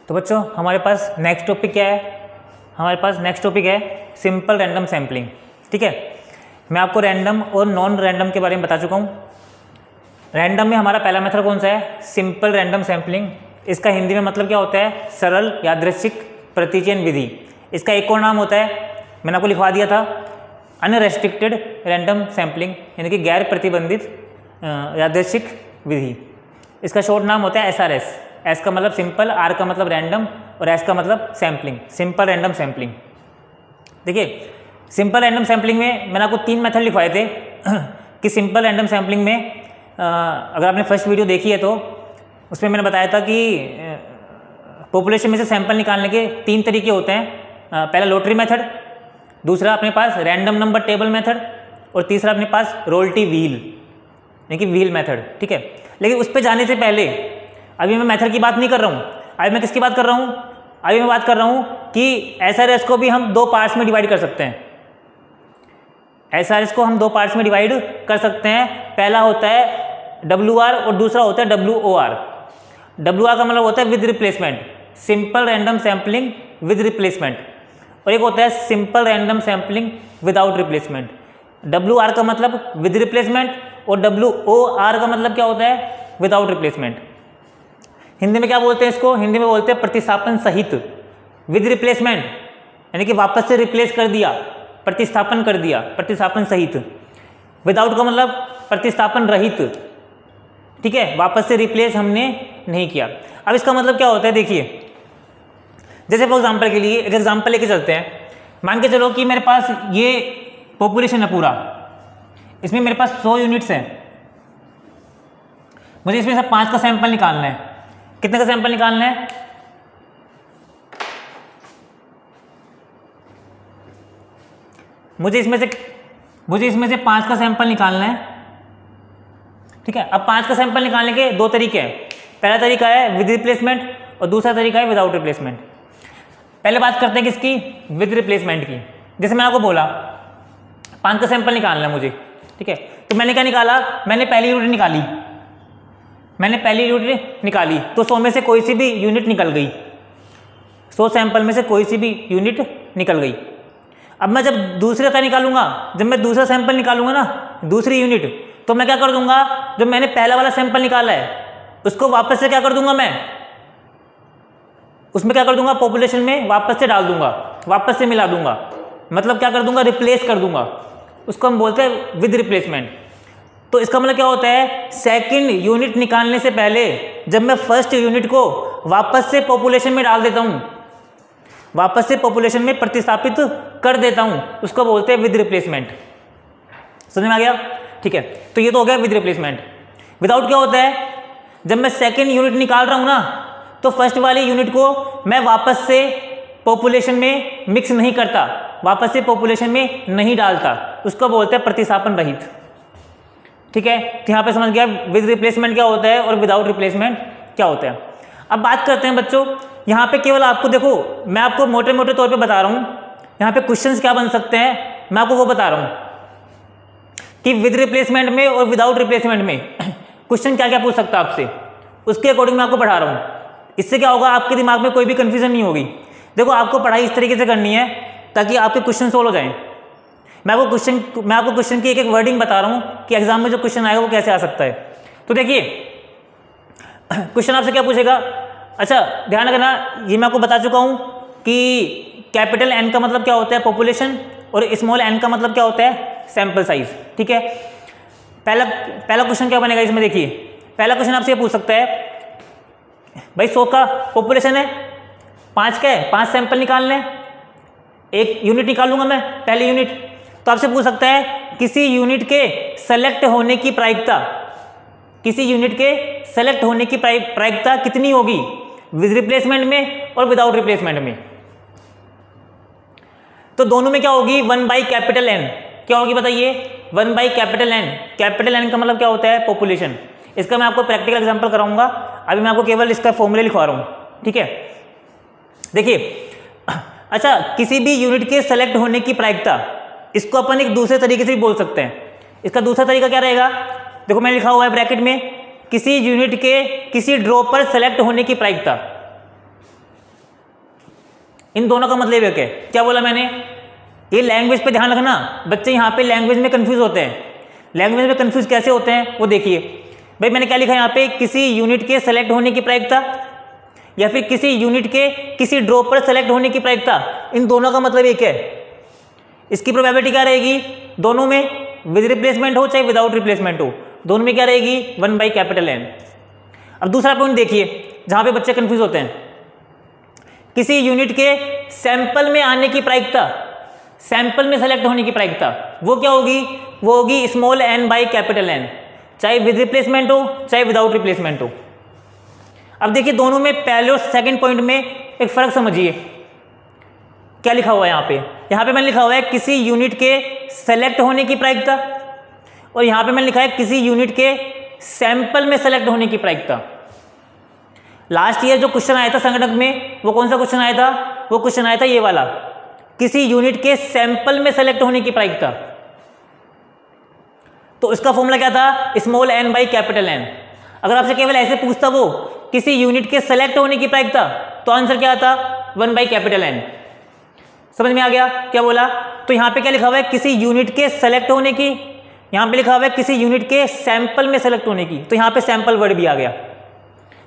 तो बच्चों हमारे पास नेक्स्ट टॉपिक क्या है? हमारे पास नेक्स्ट टॉपिक है सिंपल रैंडम सैम्पलिंग। ठीक है, मैं आपको रैंडम और नॉन रैंडम के बारे में बता चुका हूँ। रैंडम में हमारा पहला मेथड कौन सा है? Simple random sampling. इसका हिंदी में मतलब क्या होता है? सरल यादृच्छिक प्रतिचयन विधि। इसका एक और नाम होता है, मैंने आपको लिखवा दिया था, अनरेस्ट्रिक्टेड रैंडम सैम्पलिंग, यानी कि गैर प्रतिबंधित यादृच्छिक विधि। इसका शॉर्ट नाम होता है SRS। एस का मतलब सिंपल, आर का मतलब रैंडम और एस का मतलब सैम्पलिंग, सिंपल रैंडम सैम्पलिंग। देखिए सिंपल रैंडम सैम्पलिंग में मैंने आपको 3 मेथड लिखवाए थे कि सिंपल रैंडम सैम्पलिंग में अगर आपने फर्स्ट वीडियो देखी है तो उसमें मैंने बताया था कि पॉपुलेशन में से सैंपल निकालने के 3 तरीके होते हैं। पहला लॉटरी मेथड, दूसरा अपने पास रैंडम नंबर टेबल मेथड और तीसरा अपने पास रोल्टी व्हील यानी कि व्हील मेथड। ठीक है, लेकिन उस पर जाने से पहले अभी मैं मेथड की बात नहीं कर रहा हूँ। अभी मैं किसकी बात कर रहा हूँ? अभी मैं बात कर रहा हूँ कि SRS को भी हम 2 पार्ट्स में डिवाइड कर सकते हैं। SRS को हम 2 पार्ट्स में डिवाइड कर सकते हैं। पहला होता है WR और दूसरा होता है WOR। WR का मतलब होता है with replacement, simple random sampling with replacement, और एक होता है simple random sampling without replacement. WR का मतलब विद रिप्लेसमेंट और WOR का मतलब क्या होता है? Without replacement. हिंदी में क्या बोलते हैं इसको? हिंदी में बोलते हैं प्रतिस्थापन सहित। विद रिप्लेसमेंट यानी कि वापस से रिप्लेस कर दिया, प्रतिस्थापन कर दिया, प्रतिस्थापन सहित। विदाउट का मतलब प्रतिस्थापन रहित। ठीक है, वापस से रिप्लेस हमने नहीं किया। अब इसका मतलब क्या होता है? देखिए जैसे फॉर एग्जांपल के लिए एक एग्जांपल लेके चलते हैं। मान के चलो कि मेरे पास ये पॉपुलेशन है पूरा, इसमें मेरे पास 100 यूनिट्स हैं। मुझे इसमें से 5 का सैंपल निकालना है। कितने का सैंपल निकालना है? मुझे इसमें से 5 का सैंपल निकालना है। ठीक है, अब 5 का सैंपल निकालने के 2 तरीके हैं। पहला तरीका है विद रिप्लेसमेंट और दूसरा तरीका है विदाउट रिप्लेसमेंट। पहले बात करते हैं किसकी? विद रिप्लेसमेंट की। जैसे मैंने आपको बोला 5 का सैंपल निकालना है मुझे। ठीक है, तो मैंने क्या निकाला? मैंने पहली यूनिट निकाली। तो 100 में से कोई सी भी यूनिट निकल गई। 100 सैंपल में से कोई सी भी यूनिट निकल गई। अब मैं जब दूसरे का निकालूंगा, जब मैं दूसरा सैंपल निकालूंगा ना, दूसरी यूनिट, तो मैं क्या कर दूंगा? जो मैंने पहला वाला सैंपल निकाला है उसको वापस से क्या कर दूंगा? मैं उसमें क्या कर दूंगा? पॉपुलेशन में वापस से डाल दूंगा, वापस से मिला दूंगा। मतलब क्या कर दूंगा? रिप्लेस कर दूंगा। उसको हम बोलते हैं विद रिप्लेसमेंट। तो इसका मतलब क्या होता है? सेकंड यूनिट निकालने से पहले जब मैं फर्स्ट यूनिट को वापस से पॉपुलेशन में डाल देता हूं, वापस से पॉपुलेशन में प्रतिस्थापित कर देता हूं, उसको बोलते हैं विद रिप्लेसमेंट। समझ में आ गया? ठीक है, तो ये तो हो गया विद रिप्लेसमेंट। विदाउट क्या होता है? जब मैं सेकंड यूनिट निकाल रहा हूं ना, तो फर्स्ट वाली यूनिट को मैं वापस से पॉपुलेशन में मिक्स नहीं करता, वापस से पॉपुलेशन में नहीं डालता, उसको बोलते हैं प्रतिस्थापन रहित। ठीक है, तो यहाँ पे समझ गया विद रिप्लेसमेंट क्या होता है और विदाउट रिप्लेसमेंट क्या होता है। अब बात करते हैं बच्चों, यहाँ पे केवल आपको देखो, मैं आपको मोटे मोटे तौर पे बता रहा हूँ यहाँ पे क्वेश्चंस क्या बन सकते हैं, मैं आपको वो बता रहा हूँ कि विद रिप्लेसमेंट में और विदाउट रिप्लेसमेंट में क्वेश्चन क्या क्या पूछ सकता है आपसे, उसके अकॉर्डिंग मैं आपको पढ़ा रहा हूँ। इससे क्या होगा? आपके दिमाग में कोई भी कन्फ्यूजन नहीं होगी। देखो आपको पढ़ाई इस तरीके से करनी है ताकि आपके क्वेश्चन सोल्व हो जाएँ। मैं आपको क्वेश्चन की एक वर्डिंग बता रहा हूँ कि एग्जाम में जो क्वेश्चन आएगा वो कैसे आ सकता है। तो देखिए क्वेश्चन आपसे क्या पूछेगा? अच्छा ध्यान रखना, ये मैं आपको बता चुका हूँ कि कैपिटल N का मतलब क्या होता है? पॉपुलेशन, और स्मॉल n का मतलब क्या होता है? Sample size. ठीक है, पहला क्वेश्चन क्या बनेगा इसमें? देखिए पहला क्वेश्चन आपसे ये पूछ सकता है, भाई 100 का पॉपुलेशन है, 5 का है, 5 सैंपल निकालने, एक यूनिट निकालूंगा मैं, पहली यूनिट। तो आपसे पूछ सकता है किसी यूनिट के सेलेक्ट होने की प्रायिकता, किसी यूनिट के सेलेक्ट होने की प्रायिकता कितनी होगी विद रिप्लेसमेंट में और विदाउट रिप्लेसमेंट में? तो दोनों में क्या होगी? 1/N। क्या होगी बताइए? 1/N। कैपिटल N का मतलब क्या होता है? पॉपुलेशन। इसका मैं आपको प्रैक्टिकल एग्जांपल कराऊंगा, अभी मैं आपको केवल इसका फॉर्मूला लिखवा रहा हूं। ठीक है, देखिए अच्छा किसी भी यूनिट के सेलेक्ट होने की प्रायिकता, इसको अपन एक दूसरे तरीके से भी बोल सकते हैं। इसका दूसरा तरीका क्या रहेगा? देखो मैंने लिखा हुआ है ब्रैकेट में, किसी यूनिट के किसी ड्रॉ पर सेलेक्ट होने की प्रायिकता। इन दोनों का मतलब एक है, क्या बोला मैंने, ये लैंग्वेज पे ध्यान रखना बच्चे, यहाँ पे लैंग्वेज में कंफ्यूज होते हैं। लैंग्वेज में कंफ्यूज कैसे होते हैं वो देखिए भाई, मैंने क्या लिखा यहाँ पे, किसी यूनिट के सेलेक्ट होने की प्रायिकता या फिर किसी यूनिट के किसी ड्रॉ पर सेलेक्ट होने की प्रायिकता, इन दोनों का मतलब एक है। इसकी प्रोबेबिलिटी क्या रहेगी, दोनों में विद रिप्लेसमेंट हो चाहे विदाउट रिप्लेसमेंट हो, दोनों में क्या रहेगी 1/N। अब दूसरा पॉइंट देखिए जहां पे बच्चे कंफ्यूज होते हैं, किसी यूनिट के सैंपल में आने की प्रायिकता, सैंपल में सेलेक्ट होने की प्रायिकता, वो क्या होगी, वो होगी n/N, चाहे विद रिप्लेसमेंट हो चाहे विदाउट रिप्लेसमेंट हो। अब देखिए दोनों में पहले और सेकंड पॉइंट में एक फर्क समझिए, क्या लिखा हुआ है यहाँ पे मैंने लिखा हुआ है किसी यूनिट के सेलेक्ट होने की प्रायिकता, और यहाँ पे मैंने लिखा है किसी यूनिट के सैंपल में सेलेक्ट होने की प्रायिकता। लास्ट ईयर जो क्वेश्चन आया था संगणक में, वो कौन सा क्वेश्चन आया था, वो क्वेश्चन आया था ये वाला, किसी यूनिट के सैंपल में सेलेक्ट होने की प्रायिकता। तो इसका फॉर्मूला क्या था, n/N। अगर आपसे केवल ऐसे पूछता वो किसी यूनिट के सेलेक्ट होने की प्रायिकता, तो आंसर क्या आता 1/N। समझ में आ गया क्या बोला। तो यहाँ पे क्या लिखा हुआ है, किसी यूनिट के सेलेक्ट होने की, यहाँ पे लिखा हुआ है किसी यूनिट के सैंपल में सेलेक्ट होने की, तो यहाँ पे सैंपल वर्ड भी आ गया।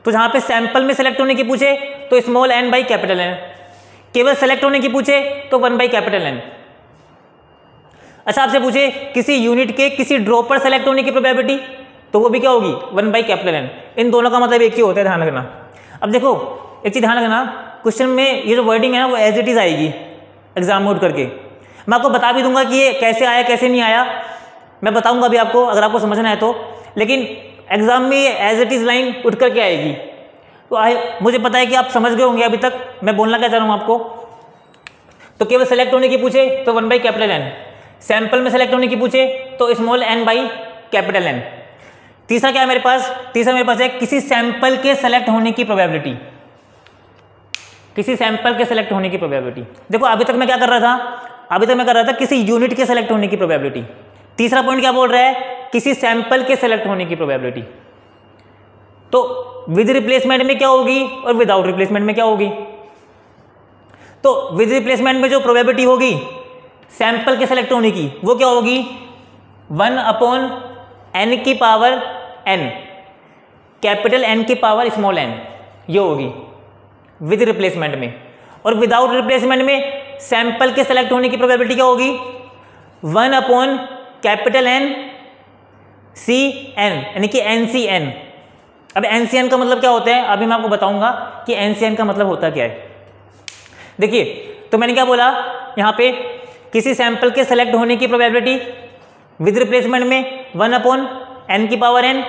तो जहाँ पे सैंपल में सेलेक्ट होने की पूछे तो n/N, केवल सेलेक्ट होने की पूछे तो 1/N। अच्छा आपसे पूछे किसी यूनिट के किसी ड्रॉ पर सेलेक्ट होने की प्रोबेबिलिटी, तो वो भी क्या होगी 1/N। इन दोनों का मतलब एक ही होता है, ध्यान रखना। अब देखो एक चीज ध्यान रखना, क्वेश्चन में ये जो वर्डिंग है ना वो एज इट इज आएगी एग्जाम मोड करके। मैं आपको बता भी दूंगा कि ये कैसे आया कैसे नहीं आया, मैं बताऊंगा अभी आपको अगर आपको समझना है तो, लेकिन एग्जाम में ये एज इट इज लाइन उठ करके आएगी। तो मुझे पता है कि आप समझ गए होंगे अभी तक मैं बोलना क्या चाह रहा हूँ आपको। तो केवल सेलेक्ट होने की पूछे तो 1/N, सैंपल में सेलेक्ट होने की पूछे तो n/N। तीसरा क्या है मेरे पास, तीसरा मेरे पास है किसी सैंपल के सेलेक्ट होने की प्रोबेबिलिटी, किसी सैंपल के सेलेक्ट होने की प्रोबेबिलिटी। देखो अभी तक मैं क्या कर रहा था, अभी तक मैं कर रहा था किसी यूनिट के सेलेक्ट होने की प्रोबेबिलिटी। तीसरा पॉइंट क्या बोल रहा है, किसी सैंपल के सेलेक्ट होने की प्रोबेबिलिटी। तो विद रिप्लेसमेंट में क्या होगी और विदाउट रिप्लेसमेंट में क्या होगी। तो विद रिप्लेसमेंट में जो प्रोबेबिलिटी होगी सैंपल के सेलेक्ट होने की, वो क्या होगी 1/N की पावर n, कैपिटल N की पावर स्मॉल n, ये होगी विद रिप्लेसमेंट में। और विदाउट रिप्लेसमेंट में सैंपल के सेलेक्ट होने की प्रोबेबिलिटी क्या होगी 1/N CN, यानी कि NCN। अब NCN का मतलब क्या होता है, अभी मैं आपको बताऊंगा कि NCN का मतलब होता क्या है। देखिए तो मैंने क्या बोला यहाँ पे, किसी सैंपल के सेलेक्ट होने की प्रोबेबिलिटी विद रिप्लेसमेंट में 1/N की पावर n,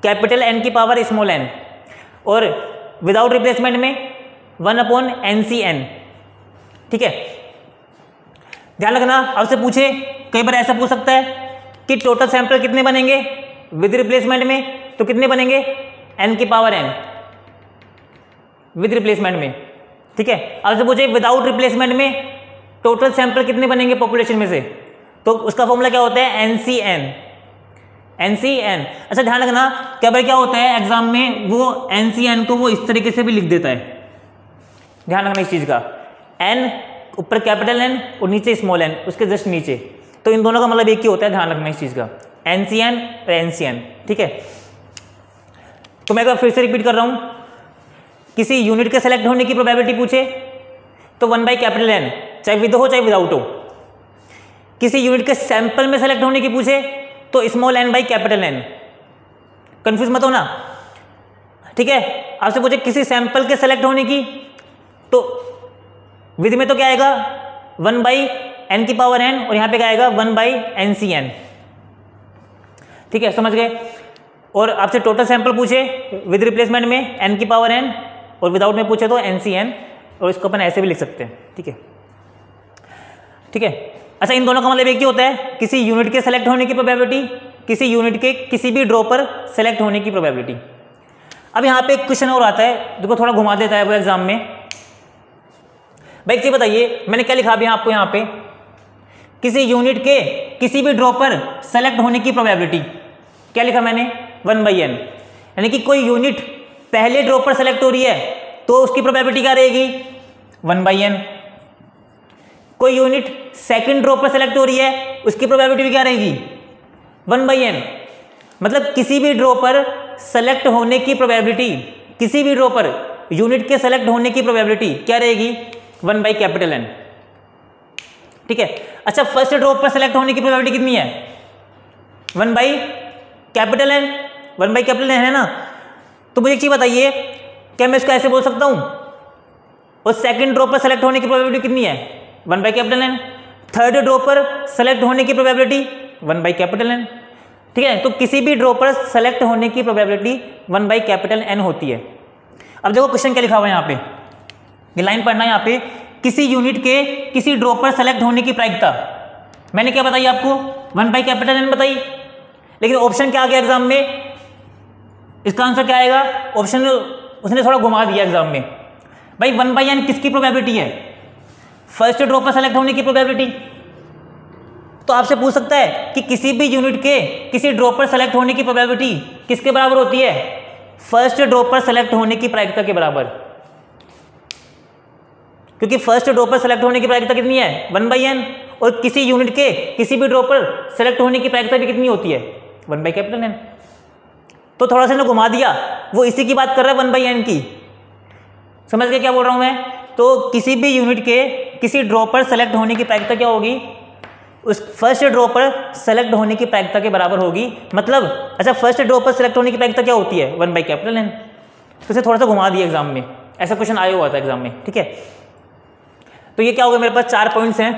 कैपिटल N की पावर स्मॉल n, और विदाउट रिप्लेसमेंट में 1/NCN। ठीक है, ध्यान रखना। आपसे पूछे कई बार ऐसा पूछ सकता है कि टोटल सैंपल कितने बनेंगे विद रिप्लेसमेंट में, तो कितने बनेंगे n की पावर n विद रिप्लेसमेंट में। ठीक है, आपसे पूछे विदाउट रिप्लेसमेंट में टोटल सैंपल कितने बनेंगे पॉपुलेशन में से, तो उसका फॉर्मूला क्या होता है NCN। अच्छा ध्यान रखना, क्या भाई क्या होता है एग्जाम में वो NCN को वो इस तरीके से भी लिख देता है, ध्यान रखना इस चीज का, N ऊपर कैपिटल N और नीचे स्मॉल n, उसके जस्ट नीचे। तो इन दोनों का मतलब एक ही होता है, ध्यान रखना इस चीज का, NCN और NCN। ठीक है, तो मैं एक बार फिर से रिपीट कर रहा हूं, किसी यूनिट के सेलेक्ट होने की प्रोबेबिलिटी पूछे तो 1/N, चाहे विद हो चाहे विदाउट हो। किसी यूनिट के सैंपल में सेलेक्ट होने की पूछे तो स्मॉल n/N। कंफ्यूज मत होना। ठीक है, आपसे पूछे किसी सैंपल के सेलेक्ट होने की, तो विद में तो क्या आएगा 1/N की पावर n, और यहाँ पे क्या आएगा 1/NCN। ठीक है, समझ गए। और आपसे टोटल सैंपल पूछे विद रिप्लेसमेंट में n की पावर n, और विदाउट में पूछे तो NCN, और इसको अपन ऐसे भी लिख सकते हैं। ठीक है, ठीक है। अच्छा इन दोनों का मतलब एक ही होता है, किसी यूनिट के सेलेक्ट होने की प्रोबेबिलिटी, किसी यूनिट के किसी भी ड्रॉ पर सेलेक्ट होने की प्रोबेबिलिटी। अब यहाँ पे एक क्वेश्चन और आता है जो थोड़ा घुमा देता है वो एग्जाम में। भाई एक चीज बताइए, मैंने क्या लिखा अभी आपको यहाँ पे, किसी यूनिट के किसी भी ड्रॉ पर सेलेक्ट होने की प्रोबेबिलिटी, क्या लिखा मैंने 1/N, यानी कि कोई यूनिट पहले ड्रॉ पर सेलेक्ट हो रही है तो उसकी प्रोबेबिलिटी क्या रहेगी 1/n। कोई यूनिट सेकंड रो पर सेलेक्ट हो रही है, उसकी प्रोबेबिलिटी क्या रहेगी? 1/n। मतलब किसी भी रो पर सेलेक्ट होने की प्रोबेबिलिटी, किसी भी रो पर यूनिट के सेलेक्ट होने की प्रोबेबिलिटी क्या रहेगी? 1/N। ठीक है। अच्छा, फर्स्ट रो पर सेलेक्ट होने की प्रोबेबिलिटी कितनी है? 1/N। 1/N है ना। तो मुझे एक चीज बताइए, क्या मैं इसको ऐसे बोल सकता हूं? और सेकंड रो पर सेलेक्ट होने की प्रोबेबिलिटी कितनी है? 1/N। थर्ड रो पर सेलेक्ट होने की प्रोबेबिलिटी 1/N। ठीक है। तो किसी भी रो पर सेलेक्ट होने की प्रोबेबिलिटी 1/N होती है। अब देखो क्वेश्चन क्या लिखा हुआ है यहाँ पे, ये लाइन पढ़ना है यहाँ पे, किसी यूनिट के किसी ड्रॉ पर सेलेक्ट होने की प्रायिकता मैंने क्या बताई आपको? 1/N बताई। लेकिन ऑप्शन क्या आ गया एग्जाम में? इसका आंसर क्या आएगा? ऑप्शन उसने थोड़ा घुमा दिया एग्जाम में। भाई 1/n किसकी प्रोबेबिलिटी है? फर्स्ट ड्रॉ पर सेलेक्ट होने की प्रोबेबिलिटी। तो आपसे पूछ सकता है कि किसी भी यूनिट के किसी ड्रॉ पर सेलेक्ट होने की प्रोबेबिलिटी किसके बराबर होती है? फर्स्ट ड्रॉ पर सेलेक्ट होने की प्रायिकता के बराबर। क्योंकि फर्स्ट ड्रॉ पर सेलेक्ट होने की प्रायिकता कितनी है? 1/n। और किसी यूनिट के किसी भी ड्रॉ पर सेलेक्ट होने की प्रायिकता भी कितनी होती है? 1/N। तो थोड़ा सा घुमा दिया, वो इसी की बात कर रहा है 1/n की। समझ गए क्या बोल रहा हूं मैं? तो किसी भी यूनिट के किसी ड्रॉ पर सेलेक्ट होने की प्रायिकता क्या होगी? उस फर्स्ट ड्रॉ पर सेलेक्ट होने की प्रायिकता के बराबर होगी। मतलब अच्छा, फर्स्ट ड्रॉ पर सेलेक्ट होने की प्रायिकता क्या होती है? 1/N। तो इसे थोड़ा सा घुमा दिया एग्जाम में, ऐसा क्वेश्चन आया हुआ था एग्जाम में। ठीक है। तो ये क्या हो गया, मेरे पास 4 पॉइंट्स हैं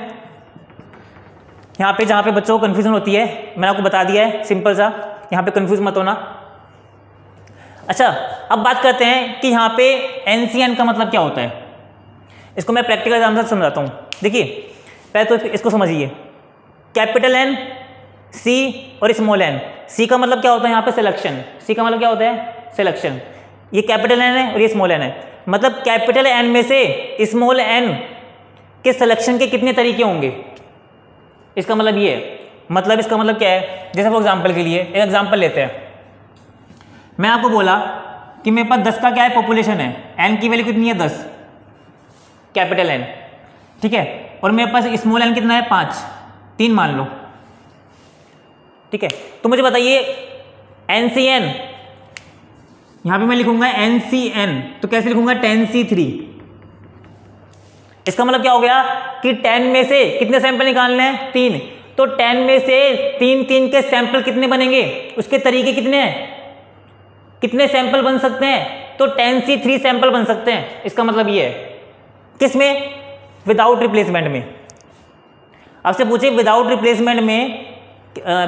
यहाँ पे, जहाँ पे बच्चों को कन्फ्यूजन होती है मैंने आपको बता दिया है, सिंपल सा, यहाँ पे कन्फ्यूज मत होना। अच्छा, अब बात करते हैं कि यहाँ पे NCN का मतलब क्या होता है। इसको मैं प्रैक्टिकल एग्जाम से समझाता हूँ। देखिए पहले तो इसको समझिए, कैपिटल N, C और स्मॉल n। C का मतलब क्या होता है यहाँ पे? सिलेक्शन। C का मतलब क्या होता है? सिलेक्शन। ये कैपिटल N है और ये स्मॉल n है। मतलब कैपिटल N में से स्मॉल n के सिलेक्शन के कितने तरीके होंगे? इसका मतलब ये है। मतलब इसका मतलब क्या है? जैसे फॉर एग्जाम्पल के लिए एक एग्जाम्पल लेते हैं। मैं आपको बोला कि मेरे पास 10 का क्या है? पॉपुलेशन है। n की वैल्यू कितनी है? 10, कैपिटल N। ठीक है। और मेरे पास स्मॉल n कितना है? 5, 3 मान लो। ठीक है। तो मुझे बताइए NCN, यहां पे मैं लिखूंगा NCN, तो कैसे लिखूंगा? 10C3। इसका मतलब क्या हो गया कि 10 में से कितने सैंपल निकालने हैं? 3। तो 10 में से 3 के सैंपल कितने बनेंगे? उसके तरीके कितने हैं? कितने सैंपल बन सकते हैं? तो 10C3 सैंपल बन सकते हैं। इसका मतलब ये है। किसमें? विदाउट रिप्लेसमेंट में। आपसे पूछे विदाउट रिप्लेसमेंट में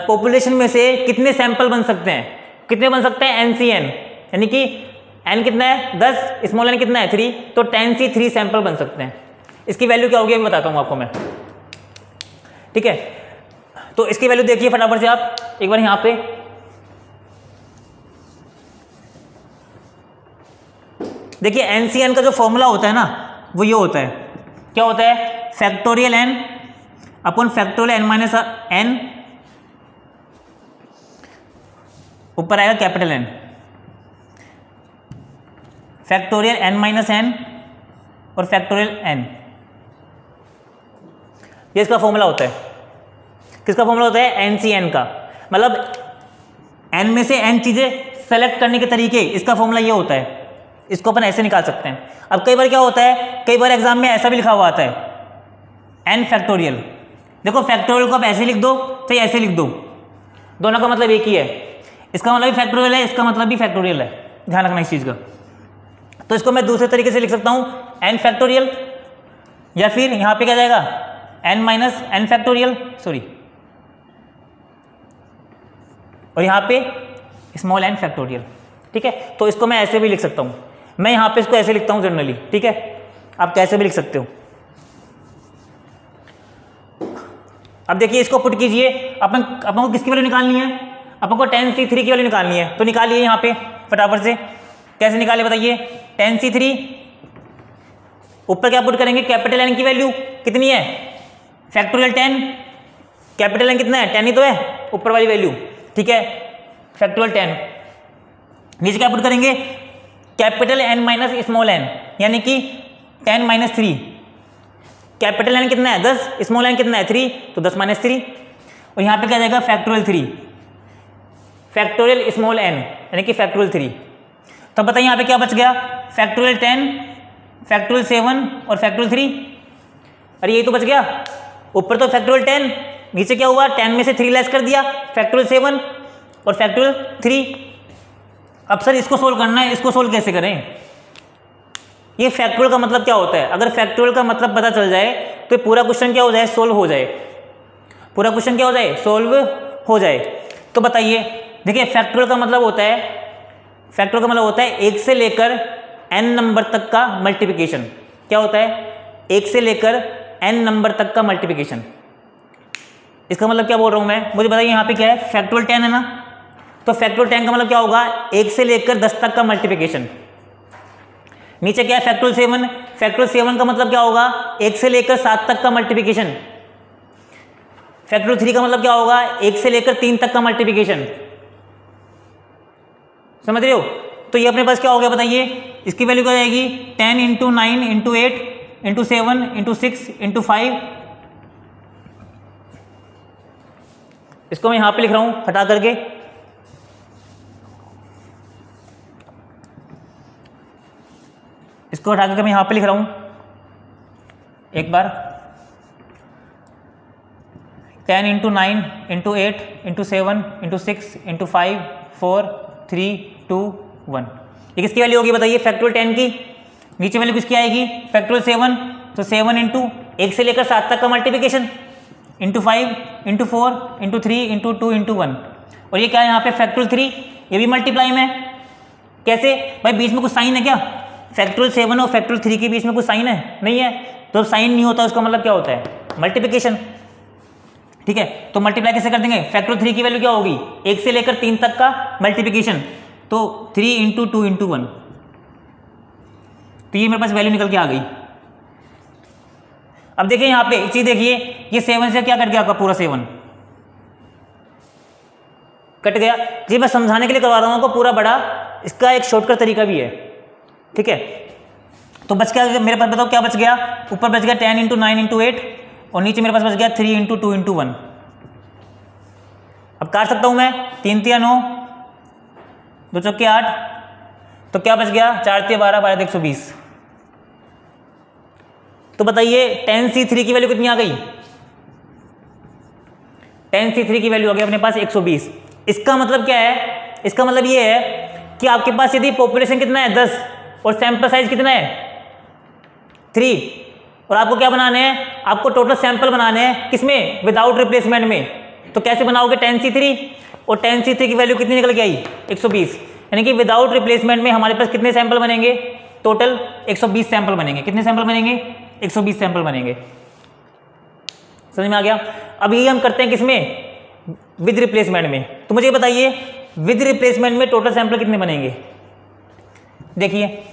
पॉपुलेशन में से कितने सैंपल बन सकते हैं? कितने बन सकते हैं? NCN, यानी कि n कितना है? 10, स्मॉल n कितना है? 3, तो 10C3 सैंपल बन सकते हैं। इसकी वैल्यू क्या होगी अभी बताता हूँ आपको मैं। ठीक है। तो इसकी वैल्यू देखिए फटाफट से आप एक बार यहाँ पे। देखिए NCN का जो फॉर्मूला होता है ना, वो ये होता है। क्या होता है? Factorial n upon factorial n minus n, ऊपर आएगा capital N, factorial n minus n और फैक्टोरियल n। ये इसका फॉर्मूला होता है। किसका फॉर्मूला होता है? NCN का। मतलब n में से n चीजें सेलेक्ट करने के तरीके, इसका फॉर्मूला ये होता है। इसको अपन ऐसे निकाल सकते हैं। अब कई बार क्या होता है, कई बार एग्जाम में ऐसा भी लिखा हुआ आता है n फैक्टोरियल। देखो फैक्टोरियल को आप ऐसे लिख दो चाहे ऐसे लिख दो, दोनों का मतलब एक ही है। इसका मतलब भी फैक्टोरियल है, इसका मतलब भी फैक्टोरियल है। ध्यान रखना इस चीज का। तो इसको मैं दूसरे तरीके से लिख सकता हूं n फैक्टोरियल, या फिर यहां पे क्या जाएगा? n minus n factorial, sorry, और यहां पे स्मॉल n फैक्टोरियल। ठीक है। तो इसको मैं ऐसे भी लिख सकता हूं। मैं यहां पे इसको ऐसे लिखता हूं जनरली। ठीक है। आप कैसे भी लिख सकते हो। अब देखिए इसको पुट कीजिए। अपन को किसकी वैल्यू निकालनी है? अपन को 10C3 की वैल्यू निकालनी है। तो निकालिए यहाँ पे फटाफट से। कैसे निकाले बताइए? 10C3 ऊपर क्या पुट करेंगे? कैपिटल N की वैल्यू कितनी है? फैक्टोरियल 10। कैपिटल N कितना है? 10 ही तो है ऊपर वाली वैल्यू। ठीक है। फैक्टोरियल 10। नीचे क्या पुट करेंगे? Capital N minus small n, यानी कि 10 माइनस 3, कैपिटल एन कितना है 10, स्मॉल एन कितना है 3, तो 10 माइनस 3, और यहाँ पे क्या जाएगा फैक्टोरियल 3, फैक्टोरियल स्मॉल एन यानी कि फैक्टोरियल 3। तो बताइए यहाँ पे क्या बच गया, फैक्टोरियल 10, फैक्टोरियल 7 और फैक्टोरियल 3। अरे यही तो बच गया, ऊपर तो फैक्टोरियल 10, नीचे क्या हुआ 10 में से 3 लेस कर दिया, फैक्टोरियल 7 और फैक्टोरियल 3। अब सर इसको सोल्व करना है, इसको सोल्व कैसे करें? ये फैक्टोरियल का मतलब क्या होता है? अगर फैक्टोरियल का मतलब पता चल जाए तो पूरा क्वेश्चन क्या हो जाए, सोल्व हो जाए, पूरा क्वेश्चन क्या हो जाए, सोल्व हो जाए। तो बताइए, देखिए फैक्टोरियल का मतलब होता है, फैक्टोरियल का मतलब होता है 1 से लेकर n नंबर तक का मल्टीप्लिकेशन। क्या होता है? 1 से लेकर n नंबर तक का मल्टीप्लिकेशन। इसका मतलब क्या बोल रहा हूँ मैं, मुझे बताइए यहाँ पे क्या है, फैक्टोरियल 10 है ना, तो फैक्टोरियल 10 का मतलब क्या होगा, 1 से लेकर 10 तक का मल्टीप्लिकेशन। नीचे क्या है फैक्टोरियल 7, फैक्टोरियल 7 का मतलब क्या होगा, 1 से लेकर 7 तक का मल्टीप्लिकेशन। फैक्टोरियल 3 का मतलब क्या होगा, 1 से लेकर 3 तक का मल्टीप्लिकेशन। समझ रहे हो? तो ये अपने पास क्या हो गया बताइए, इसकी वैल्यू क्या जाएगी, 10 into 9 into 8 into 7 into 6 into 5। इसको मैं यहां पे लिख रहा हूं हटा करके, इसको हटा करके मैं यहां पे लिख रहा हूं एक बार, 10 into 9 into 8 into 7 into 6 into 5 4 3 2 1। ये किसकी वैल्यू होगी बताइए, फैक्टोरियल 10 की। नीचे वैल्यू किसकी आएगी, फैक्टोरियल 7, तो 7 इंटू 1 से लेकर 7 तक का multiplication into 5 into 4 into 3 into 2 into 1। और ये क्या है यहाँ पे फैक्टोरियल 3, ये भी मल्टीप्लाई में। कैसे भाई, बीच में कुछ साइन है क्या, फैक्टोरियल 7 और फैक्टोरियल 3 के बीच में कुछ साइन है, नहीं है, तो साइन नहीं होता उसका मतलब क्या होता है, मल्टीप्लिकेशन। ठीक है, तो मल्टीप्लाई कैसे कर देंगे, फैक्टोरियल 3 की वैल्यू क्या होगी, 1 से लेकर 3 तक का मल्टीप्लिकेशन, तो 3 इंटू 2 इंटू 1। तो ये मेरे पास वैल्यू निकल के आ गई। अब देखिए यहाँ पे चीज देखिए, ये 7 से क्या कट गया आपका, पूरा 7 कट गया जी। मैं समझाने के लिए करवा रहा हूँ आपको पूरा बड़ा, इसका एक शॉर्टकट तरीका भी है। ठीक है, तो बच क्या मेरे पास, बताओ क्या बच गया, ऊपर बच गया 10 इंटू 9 इंटू 8 और नीचे मेरे पास बच गया 3 इंटू 2 इंटू 1। अब काट सकता हूं मैं, 3 3 9 2 चौके 8, तो क्या बच गया, 4 3 12 12 120। तो बताइए 10C3 की वैल्यू कितनी आ गई, 10C3 की वैल्यू आ गई अपने पास 120। इसका मतलब क्या है, इसका मतलब ये है कि आपके पास यदि पॉपुलेशन कितना है 10 और सैंपल साइज कितना है 3, और आपको क्या बनाने हैं, आपको टोटल सैंपल बनाने हैं किसमें, विदाउट रिप्लेसमेंट में। तो कैसे बनाओगे, 10C3 और 10C3 की वैल्यू कितनी निकल के आई 120, यानी कि विदाउट रिप्लेसमेंट में हमारे पास कितने सैंपल बनेंगे, टोटल 120 सैंपल बनेंगे। कितने सैंपल बनेंगे, 120 सैंपल बनेंगे। समझ में आ गया? अब ये हम करते हैं किसमें, विद रिप्लेसमेंट में। तो मुझे बताइए विद रिप्लेसमेंट में टोटल सैंपल कितने बनेंगे। देखिए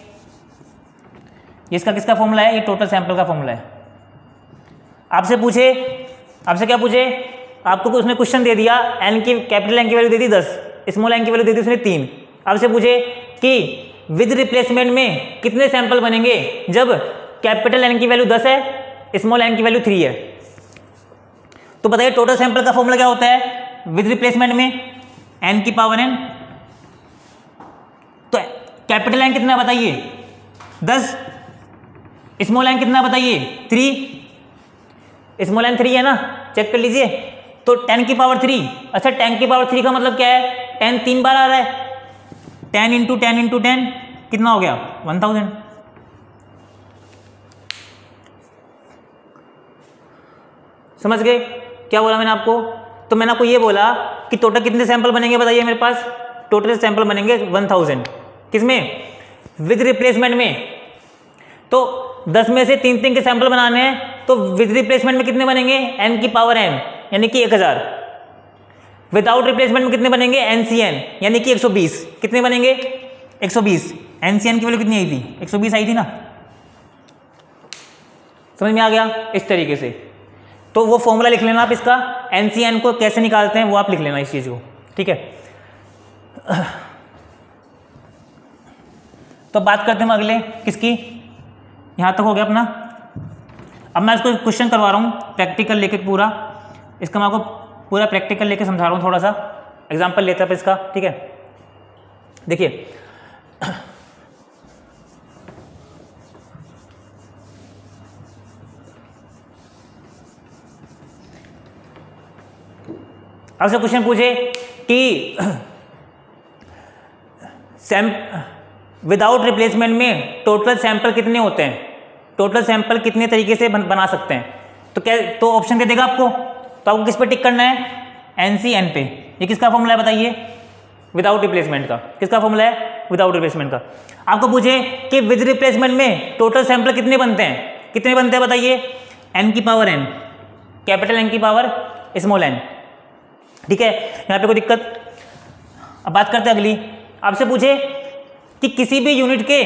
इसका किसका फॉर्मूला है, ये टोटल सैंपल का फॉर्मूला है। आपसे पूछे, आपसे क्या पूछे, आपको उसने क्वेश्चन दे दिया, एन की कैपिटल एन की वैल्यू दे दी 10, स्मॉल एन की वैल्यू दे दी उसने 3। आपसे पूछे कि विद रिप्लेसमेंट में कितने सैंपल बनेंगे जब कैपिटल एन की वैल्यू 10 है, स्मॉल एन की वैल्यू 3 है। तो बताइए टोटल सैंपल का फॉर्मूला क्या होता है विद रिप्लेसमेंट में, एन की पावर एन। तो कैपिटल एन कितना बताइए 10, स्मॉल एन कितना बताइए 3, स्मॉल एन 3 है ना, चेक कर लीजिए। तो 10 की पावर 3, अच्छा 10 की पावर 3 का मतलब क्या है, 10 3 बार आ रहा है, 10 इंटू 10 इंटू 10 कितना हो गया 1000। समझ गए क्या बोला मैंने आपको? तो मैंने आपको ये बोला कि टोटल कितने सैंपल बनेंगे बताइए मेरे पास, टोटल सैंपल बनेंगे 1000। किसमें, विद रिप्लेसमेंट में। तो 10 में से 3 3 के सैंपल बनाने हैं, तो विद रिप्लेसमेंट में कितने बनेंगे, n की पावर n यानी कि 1000। विदाउट रिप्लेसमेंट में कितने बनेंगे, NCN यानी कि 120। कितने बनेंगे 120। NCN की वैल्यू कितनी आई थी, 120 आई थी ना। समझ में आ गया? इस तरीके से तो वो फॉर्मूला लिख लेना आप, इसका NCN को कैसे निकालते हैं वो आप लिख लेना इस चीज को। ठीक है, तो बात करते हैं हम अगले किसकी, यहाँ तक हो गया अपना। अब मैं इसको क्वेश्चन करवा रहा हूँ प्रैक्टिकल लेके पूरा, इसका मैं आपको पूरा प्रैक्टिकल लेके समझा रहा हूँ, थोड़ा सा एग्जांपल लेते हैं इसका, ठीक है। देखिए आपसे क्वेश्चन पूछे कि विदाउट रिप्लेसमेंट में टोटल सैंपल कितने होते हैं, टोटल सैंपल कितने तरीके से बना सकते हैं, तो क्या तो ऑप्शन दे देगा आपको, तो आपको किस पे टिक करना है, NC N पे। ये किसका फॉर्मूला है बताइए, विदाउट रिप्लेसमेंट का। किसका फॉर्मूला है, विदाउट रिप्लेसमेंट का। आपको पूछे कि विद रिप्लेसमेंट में टोटल सैंपल कितने बनते हैं, कितने बनते हैं बताइए, N की पावर N, कैपिटल N की पावर स्मॉल n, ठीक है। यहाँ पे कोई दिक्कत। अब बात करते हैं अगली। आपसे पूछे कि किसी भी यूनिट के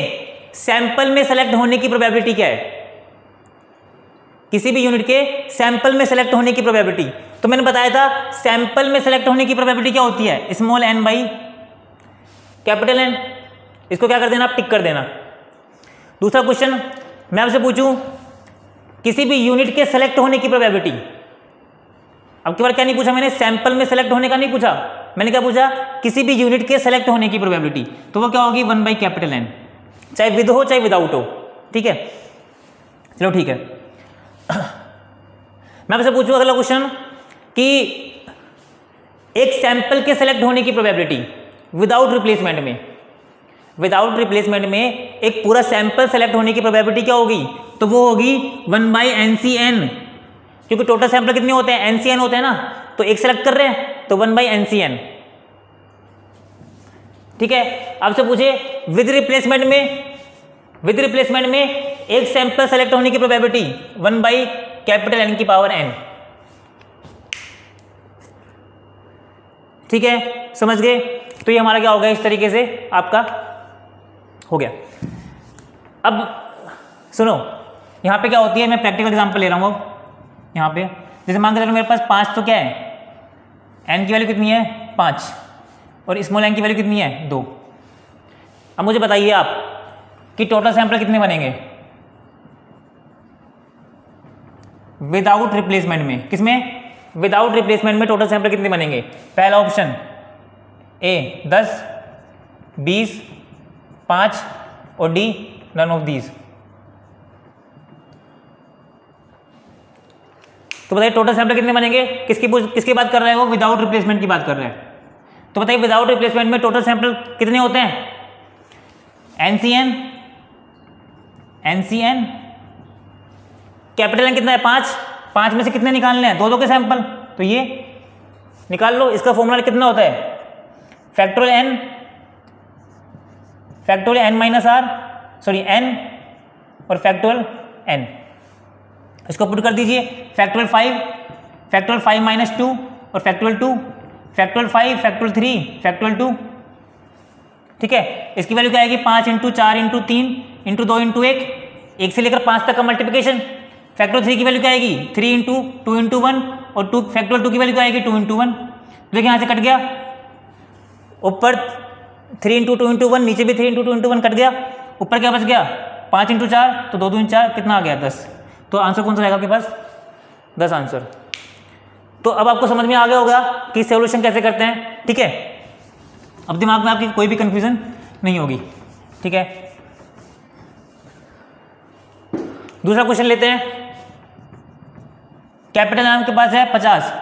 सैंपल में सेलेक्ट होने की प्रोबेबिलिटी क्या है, किसी भी यूनिट के सैंपल में सेलेक्ट होने की प्रोबेबिलिटी। तो मैंने बताया था सैंपल में सेलेक्ट होने की प्रोबेबिलिटी क्या होती है, small n by capital N। इसको क्या कर देना, आप टिक कर देना। दूसरा क्वेश्चन मैं आपसे पूछूं किसी भी यूनिट के सेलेक्ट होने की प्रोबेबिलिटी। अब की बार क्या नहीं पूछा मैंने, सैंपल में सेलेक्ट होने का नहीं पूछा, मैंने क्या पूछा, किसी भी यूनिट के सेलेक्ट होने की प्रोबेबिलिटी। तो वो क्या होगी, 1 बाई कैपिटल N, चाहे विद हो चाहे विदाउट हो, ठीक है। चलो ठीक है। मैं आपसे पूछूं अगला क्वेश्चन कि एक सैंपल के सेलेक्ट होने की प्रोबेबिलिटी विदाउट रिप्लेसमेंट में, विदाउट रिप्लेसमेंट में एक पूरा सैंपल सेलेक्ट होने की प्रोबेबिलिटी क्या होगी, तो वो होगी 1 बाई NCN, क्योंकि टोटल सैंपल कितने होते हैं, NCN होते हैं ना, तो एक सेलेक्ट कर रहे हैं तो 1 बाई NCN, ठीक है। आपसे पूछे विद रिप्लेसमेंट में, विद रिप्लेसमेंट में एक सैंपल सेलेक्ट होने की प्रोबेबिलिटी 1 बाई कैपिटल N की पावर N, ठीक है, समझ गए। तो ये हमारा क्या हो गया, इस तरीके से आपका हो गया। अब सुनो यहाँ पे क्या होती है, मैं प्रैक्टिकल एग्जांपल ले रहा हूँ। यहाँ पे जैसे मान के चलो मेरे पास 5, तो क्या है, n की वैल्यू कितनी है 5 और स्मॉल n की वैल्यू कितनी है 2। अब मुझे बताइए आप कि टोटल सैंपल कितने बनेंगे विदाउट रिप्लेसमेंट में, किसमें, विदाउट रिप्लेसमेंट में टोटल सैंपल कितने बनेंगे। पहला ऑप्शन A 10, 20, 5 और D नन ऑफ दीज। तो बताइए टोटल सैंपल कितने बनेंगे, किसकी बात कर रहे हैं वो, विदाउट रिप्लेसमेंट की बात कर रहे हैं। तो बताइए विदाउट रिप्लेसमेंट में टोटल सैंपल कितने होते हैं, NCN, NCN कैपिटल N कितना है 5 में से कितने निकालने हैं, 2 के सैंपल, तो ये निकाल लो। इसका फॉर्मूला कितना होता है, factorial n minus r, sorry n और फैक्टोरियल n, इसको पुट कर दीजिए। फैक्टोरियल 5 माइनस 2 और फैक्टोरियल 2, फैक्टोरियल 5, फैक्टोरियल 3, फैक्टोरियल 2, ठीक है। इसकी वैल्यू क्या आएगी, 5 इंटू 4 इंटू 3 इंटू 2 इंटू 1 से लेकर 5 तक का मल्टीप्लिकेशन। फैक्टोरियल 3 की वैल्यू क्या आएगी, 3 इंटू 2 इंटू 1 और फैक्टोरियल 2 की वैल्यू क्या आएगी, 2 इंटू 1। देखिए यहाँ से कट गया, ऊपर 3 इंटू 2 इंटू 1, नीचे भी 3 इंटू 2 इंटू 1 कट गया, ऊपर क्या बच गया 5 इंटू 4, तो 2 2 4 कितना आ गया 10। तो आंसर कौन सा रहेगा आपके पास, 10 आंसर। तो अब आपको समझ में आ गया होगा कि सॉल्यूशन कैसे करते हैं, ठीक है। अब दिमाग में आपकी कोई भी कंफ्यूजन नहीं होगी, ठीक है। दूसरा क्वेश्चन लेते हैं। कैपिटल N आपके पास है 50,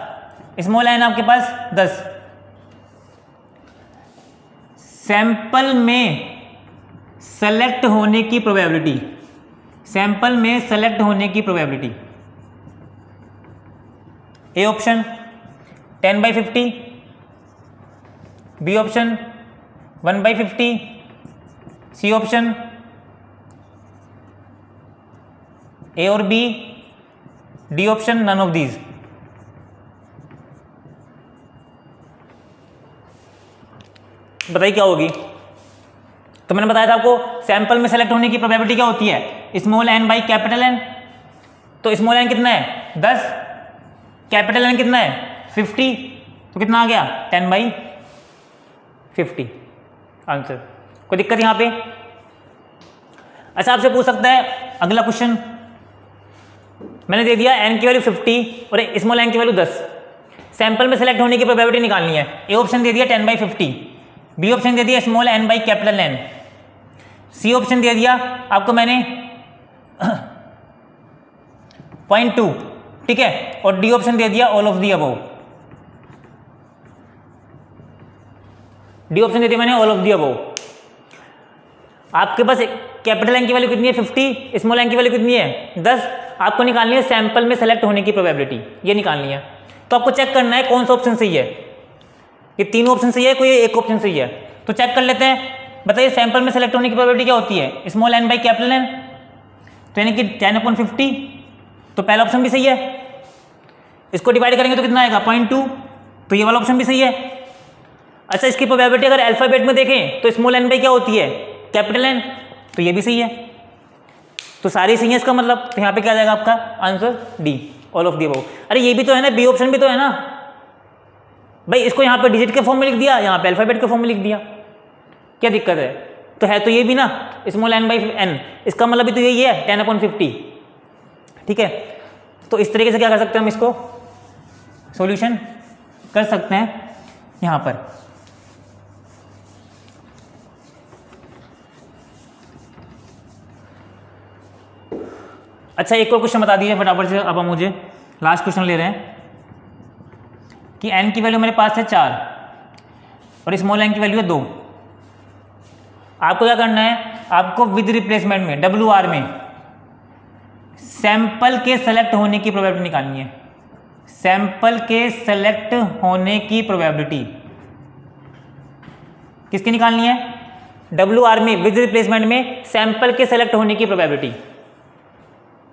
स्मॉल n आपके पास 10। सैंपल में सेलेक्ट होने की प्रोबेबिलिटी, सैंपल में सेलेक्ट होने की probability, A option 10 by 50, B option 1 by 50, C option A और B, D option none of these. बताइए क्या होगी। तो मैंने बताया था आपको सैंपल में सेलेक्ट होने की प्रोबेबिलिटी क्या होती है, small n by capital N। तो स्मॉल n कितना है 10, कैपिटल N कितना है 50, तो कितना आ गया 10 बाई 50 आंसर। कोई दिक्कत यहाँ पे। अच्छा, आपसे पूछ सकता है अगला क्वेश्चन, मैंने दे दिया n की वैल्यू 50 और स्मॉल n की वैल्यू 10, सैंपल में सेलेक्ट होने की प्रोबेबिलिटी निकालनी है। ए ऑप्शन दे दिया 10/50, बी ऑप्शन दे दिया small n by capital N, C option दे दिया आपको मैंने 0.2, ठीक है, और डी ऑप्शन दे दिया all of the above. D option दे दिया मैंने ऑल ऑफ दी अबव। आपके पास कैपिटल N की वैल्यू कितनी है 50, स्मॉल n की वैल्यू कितनी है 10, आपको निकालनी है सैंपल में सेलेक्ट होने की प्रोबेबिलिटी, ये निकालनी है। तो आपको चेक करना है कौन सा ऑप्शन सही है, ये तीनों ऑप्शन सही है, कोई एक ऑप्शन सही है, तो चेक कर लेते हैं। बताइए सैंपल में सेलेक्ट होने की प्रोबेबिलिटी क्या होती है, small n by capital N, तो यानी कि 10/50, तो पहला ऑप्शन भी सही है। इसको डिवाइड करेंगे तो कितना आएगा 0.2, तो ये वाला ऑप्शन भी सही है। अच्छा, इसकी प्रोबेबिलिटी अगर अल्फाबेट में देखें तो स्मॉल n बाई क्या होती है कैपिटल N, तो ये भी सही है, तो सारी सही है इसका मतलब। तो यहाँ पे क्या आ जाएगा आपका answer D all of the above. अरे ये भी तो है ना, बी ऑप्शन भी तो है ना भाई, इसको यहाँ पे डिजिट के फॉर्म में लिख दिया, यहाँ पे अल्फाबेट के फॉर्म में लिख दिया, क्या दिक्कत है? तो है तो ये भी ना स्मॉल n बाई n, इसका मतलब भी तो यही है 10/50, ठीक है। तो इस तरीके से क्या कर सकते हैं हम इसको सॉल्यूशन कर सकते हैं यहाँ पर। अच्छा, एक और क्वेश्चन बता दीजिए फटाफट से, अब हम मुझे लास्ट क्वेश्चन ले रहे हैं कि n की वैल्यू मेरे पास है 4 और स्मॉल n की वैल्यू है 2। आपको क्या करना है, आपको विद रिप्लेसमेंट में WR में सैंपल के सेलेक्ट होने की प्रोबेबिलिटी निकालनी है। सैंपल के सेलेक्ट होने की प्रोबेबिलिटी किसकी निकालनी है, WR में विद रिप्लेसमेंट में सैंपल के सेलेक्ट होने की प्रोबेबिलिटी,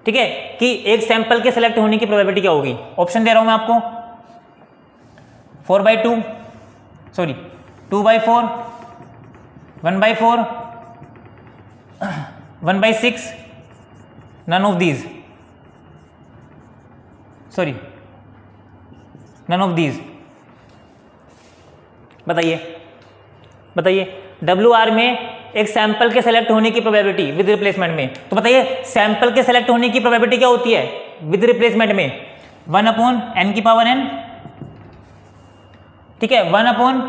ठीक है, कि एक सैंपल के सेलेक्ट होने की प्रोबेबिलिटी क्या होगी। ऑप्शन दे रहा हूं मैं आपको 4/2, sorry 2/4, 1/4, 1/6, none of these, sorry none of these। बताइए WR में एक सैंपल के सेलेक्ट होने की प्रोबेबिलिटी विद रिप्लेसमेंट में, तो बताइए सैंपल के सेलेक्ट होने की प्रोबेबिलिटी क्या होती है विद रिप्लेसमेंट में 1/n की पावर n, ठीक है, 1/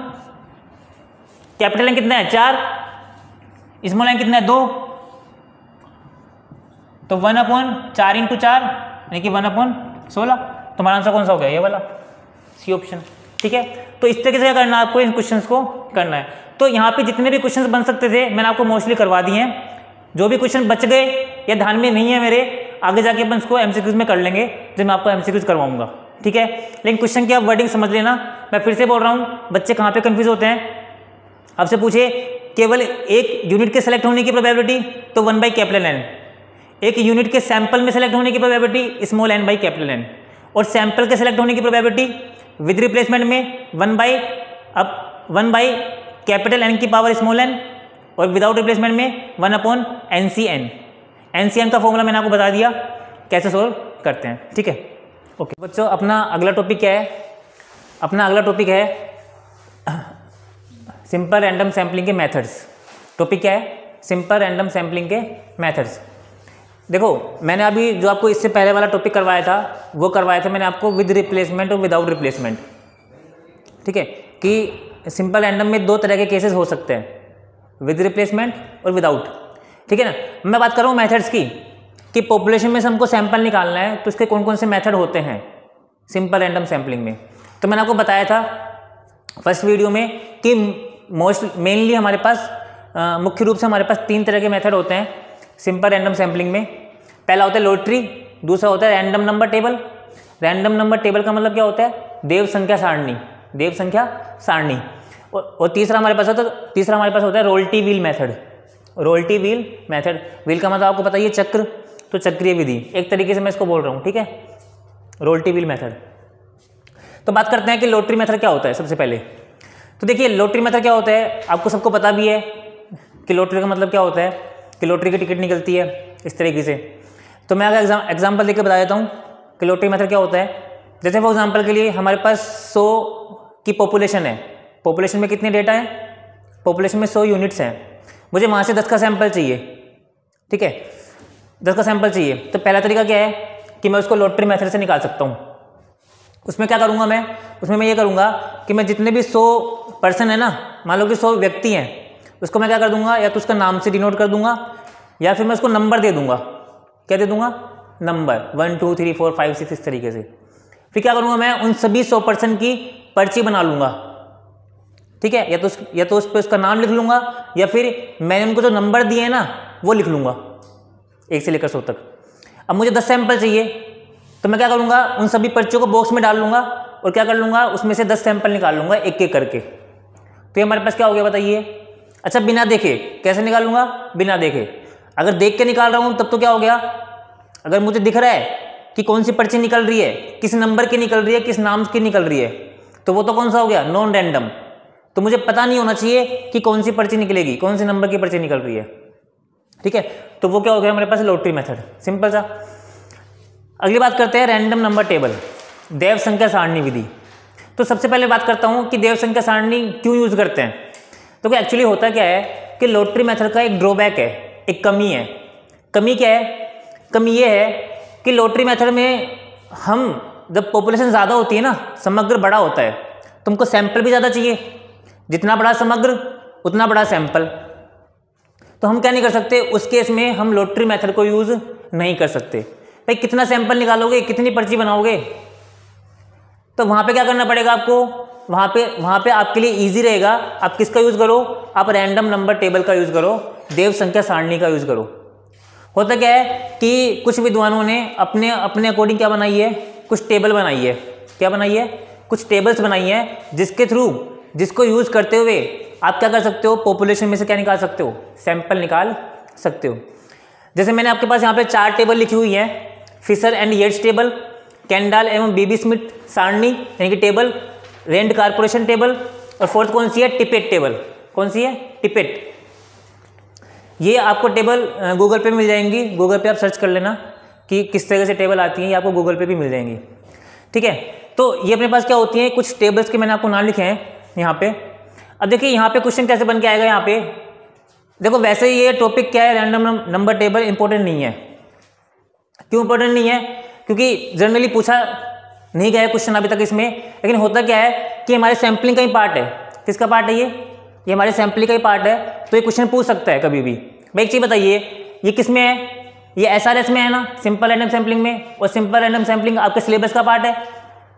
कैपिटल N कितना है 4, स्मॉल n कितना है 2, तो 1/4 × 4 यानी कि 1/16। तुम्हारा आंसर कौन सा हो गया, ये वाला सी ऑप्शन, ठीक है। तो इस तरीके से क्या करना है आपको, इन क्वेश्चंस को करना है। तो यहाँ पे जितने भी क्वेश्चंस बन सकते थे मैंने आपको मोस्टली करवा दिए हैं। जो भी क्वेश्चन बच गए या ध्यान में नहीं है मेरे, आगे जाके अपन इसको MCQs में कर लेंगे, जब मैं आपको MCQs करवाऊंगा, ठीक है। लेकिन क्वेश्चन की आप वर्डिंग समझ लेना। मैं फिर से बोल रहा हूँ, बच्चे कहाँ पे कंफ्यूज होते हैं, आपसे पूछे केवल एक यूनिट के सेलेक्ट होने की प्रोबेबिलिटी तो 1 बाई कैपिटल N, एक यूनिट के सैंपल में सेलेक्ट होने की probability small n by capital N, और सैंपल के सेलेक्ट होने की प्रोबेबिलिटी विद रिप्लेसमेंट में 1 बाई कैपिटल N की पावर स्मॉल n, और विदाउट रिप्लेसमेंट में 1/NCN। NCN का फॉर्मूला मैंने आपको बता दिया कैसे सोल्व करते हैं, ठीक है। ओके बच्चों, अपना अगला टॉपिक क्या है, अपना अगला टॉपिक है सिंपल रैंडम सैम्पलिंग के मेथड्स। टॉपिक क्या है, सिंपल रैंडम सैम्पलिंग के मेथड्स। देखो मैंने अभी जो आपको इससे पहले वाला टॉपिक करवाया था वो करवाया था मैंने आपको विद रिप्लेसमेंट और विदाउट रिप्लेसमेंट, ठीक है, कि सिंपल रैंडम में दो तरह के केसेस हो सकते हैं, विद रिप्लेसमेंट और विदाउट, ठीक है ना। मैं बात कर रहा हूँ मेथड्स की, कि पॉपुलेशन में से हमको सैंपल निकालना है तो इसके कौन कौन से मेथड होते हैं सिंपल रैंडम सैम्पलिंग में। तो मैंने आपको बताया था फर्स्ट वीडियो में कि मेनली हमारे पास मुख्य रूप से हमारे पास 3 तरह के मेथड होते हैं सिंपल रैंडम सैम्पलिंग में। पहला होता है लॉटरी, दूसरा होता है random number table. Random number table का मतलब क्या होता है, देव संख्या सारणी, देव संख्या सारणी। और तीसरा हमारे पास होता है royalty wheel method. Royalty wheel method, wheel का मतलब आपको पता ही है चक्र, तो चक्रीय विधि एक तरीके से मैं इसको बोल रहा हूँ, ठीक है, रोल्टी व्हील मेथड। तो बात करते हैं कि लॉटरी मेथड क्या होता है। सबसे पहले तो देखिए लॉटरी मेथड क्या होता है, आपको सबको पता भी है कि लॉटरी का मतलब क्या होता है, कि लॉटरी की टिकट निकलती है इस तरीके से। तो मैं अगर एग्जाम्पल देकर बता देता हूँ कि लॉटरी मेथड क्या होता है। जैसे फॉर एग्जाम्पल के लिए हमारे पास 100 की पॉपुलेशन है, पॉपुलेशन में कितने डेटा है, पॉपुलेशन में 100 यूनिट्स हैं, मुझे वहाँ से 10 का सैंपल चाहिए। ठीक है, 10 का सैंपल चाहिए। तो पहला तरीका क्या है कि मैं उसको लॉटरी मेथड से निकाल सकता हूँ। उसमें क्या करूँगा मैं, उसमें मैं ये करूँगा कि मैं जितने भी 100 पर्सन है ना, मान लो कि 100 व्यक्ति हैं, उसको मैं क्या कर दूंगा, या तो उसका नाम से डिनोट कर दूंगा या फिर मैं उसको नंबर दे दूंगा। क्या दे दूंगा, नंबर 1 2 3 4 5 6 इस तरीके से। फिर क्या करूँगा, मैं उन सभी 100 पर्सन की पर्ची बना लूँगा। ठीक है, या तो उस पर उसका नाम लिख लूँगा या फिर मैंने उनको जो नंबर दिए हैं ना वो लिख लूँगा 1 से लेकर 100 तक। अब मुझे 10 सैंपल चाहिए, तो मैं क्या करूँगा, उन सभी पर्चियों को बॉक्स में डाल लूँगा और क्या कर लूँगा, उसमें से 10 सैंपल निकाल लूँगा एक एक करके। तो ये हमारे पास क्या हो गया बताइए। अच्छा, बिना देखे कैसे निकालूंगा, बिना देखे। अगर देख के निकाल रहा हूँ तब तो क्या हो गया, अगर मुझे दिख रहा है कि कौन सी पर्ची निकल रही है, किस नंबर की निकल रही है, किस नाम की निकल रही है, तो वो तो कौन सा हो गया, नॉन रैंडम। तो मुझे पता नहीं होना चाहिए कि कौन सी पर्ची निकलेगी, कौन सी नंबर की पर्ची निकल रही है। ठीक है, तो वो क्या हो गया हमारे पास, लॉटरी मेथड, सिंपल सा। अगली बात करते हैं रैंडम नंबर टेबल, देव संख्या सारणी विधि। तो सबसे पहले बात करता हूँ कि देव संख्या सारणी क्यों यूज करते हैं। तो एक्चुअली होता क्या है कि लॉटरी मेथड का एक ड्रॉबैक है, एक कमी है। कमी क्या है, कमी ये है कि लॉटरी मेथड में हम जब पॉपुलेशन ज़्यादा होती है ना, समग्र बड़ा होता है, तो हमको सैंपल भी ज़्यादा चाहिए, जितना बड़ा समग्र उतना बड़ा सैंपल। तो हम क्या नहीं कर सकते, उस केस में हम लॉटरी मेथड को यूज़ नहीं कर सकते। भाई कितना सैंपल निकालोगे, कितनी पर्ची बनाओगे, तो वहाँ पे क्या करना पड़ेगा आपको, वहाँ पे आपके लिए इजी रहेगा, आप किसका यूज़ करो, आप रैंडम नंबर टेबल का यूज़ करो, देव संख्या सारणी का यूज़ करो। होता क्या है कि कुछ विद्वानों ने अपने अकॉर्डिंग क्या बनाई है, कुछ टेबल बनाई है। क्या बनाई है, कुछ टेबल्स बनाई है, जिसके थ्रू, जिसको यूज़ करते हुए आप क्या कर सकते हो, पॉपुलेशन में से क्या निकाल सकते हो, सैंपल निकाल सकते हो। जैसे मैंने आपके पास यहाँ पे 4 टेबल लिखी हुई है, फिशर एंड येट्स टेबल, कैंडाल एवं बीबी स्मिथ सारणी यानी कि टेबल, रेंड कारपोरेशन टेबल, और फोर्थ कौन सी है, टिपेट टेबल। कौन सी है, टिपेट। ये आपको टेबल गूगल पे मिल जाएंगी, गूगल पे आप सर्च कर लेना कि किस तरह से टेबल आती हैं, ये आपको गूगल पे भी मिल जाएंगी। ठीक है, तो ये अपने पास क्या होती हैं, कुछ टेबल्स के मैंने आपको नाम लिखे हैं यहाँ पे। अब देखिए यहाँ पे क्वेश्चन कैसे बन के आएगा, यहाँ पे देखो वैसे ये टॉपिक क्या है, रैंडम नंबर टेबल इंपॉर्टेंट नहीं है। क्यों इंपॉर्टेंट नहीं है, क्योंकि जनरली पूछा नहीं गया क्वेश्चन अभी तक इसमें। लेकिन होता क्या है कि हमारे सैम्पलिंग का ही पार्ट है। किसका पार्ट है ये हमारे सैम्पलिंग का ही पार्ट है, तो ये क्वेश्चन पूछ सकता है कभी भी। भाई एक चीज़ बताइए, ये किस में है, ये SRS में है ना, सिंपल रैंडम सैम्पलिंग में, और सिंपल रैंडम सैम्पलिंग आपके सिलेबस का पार्ट है।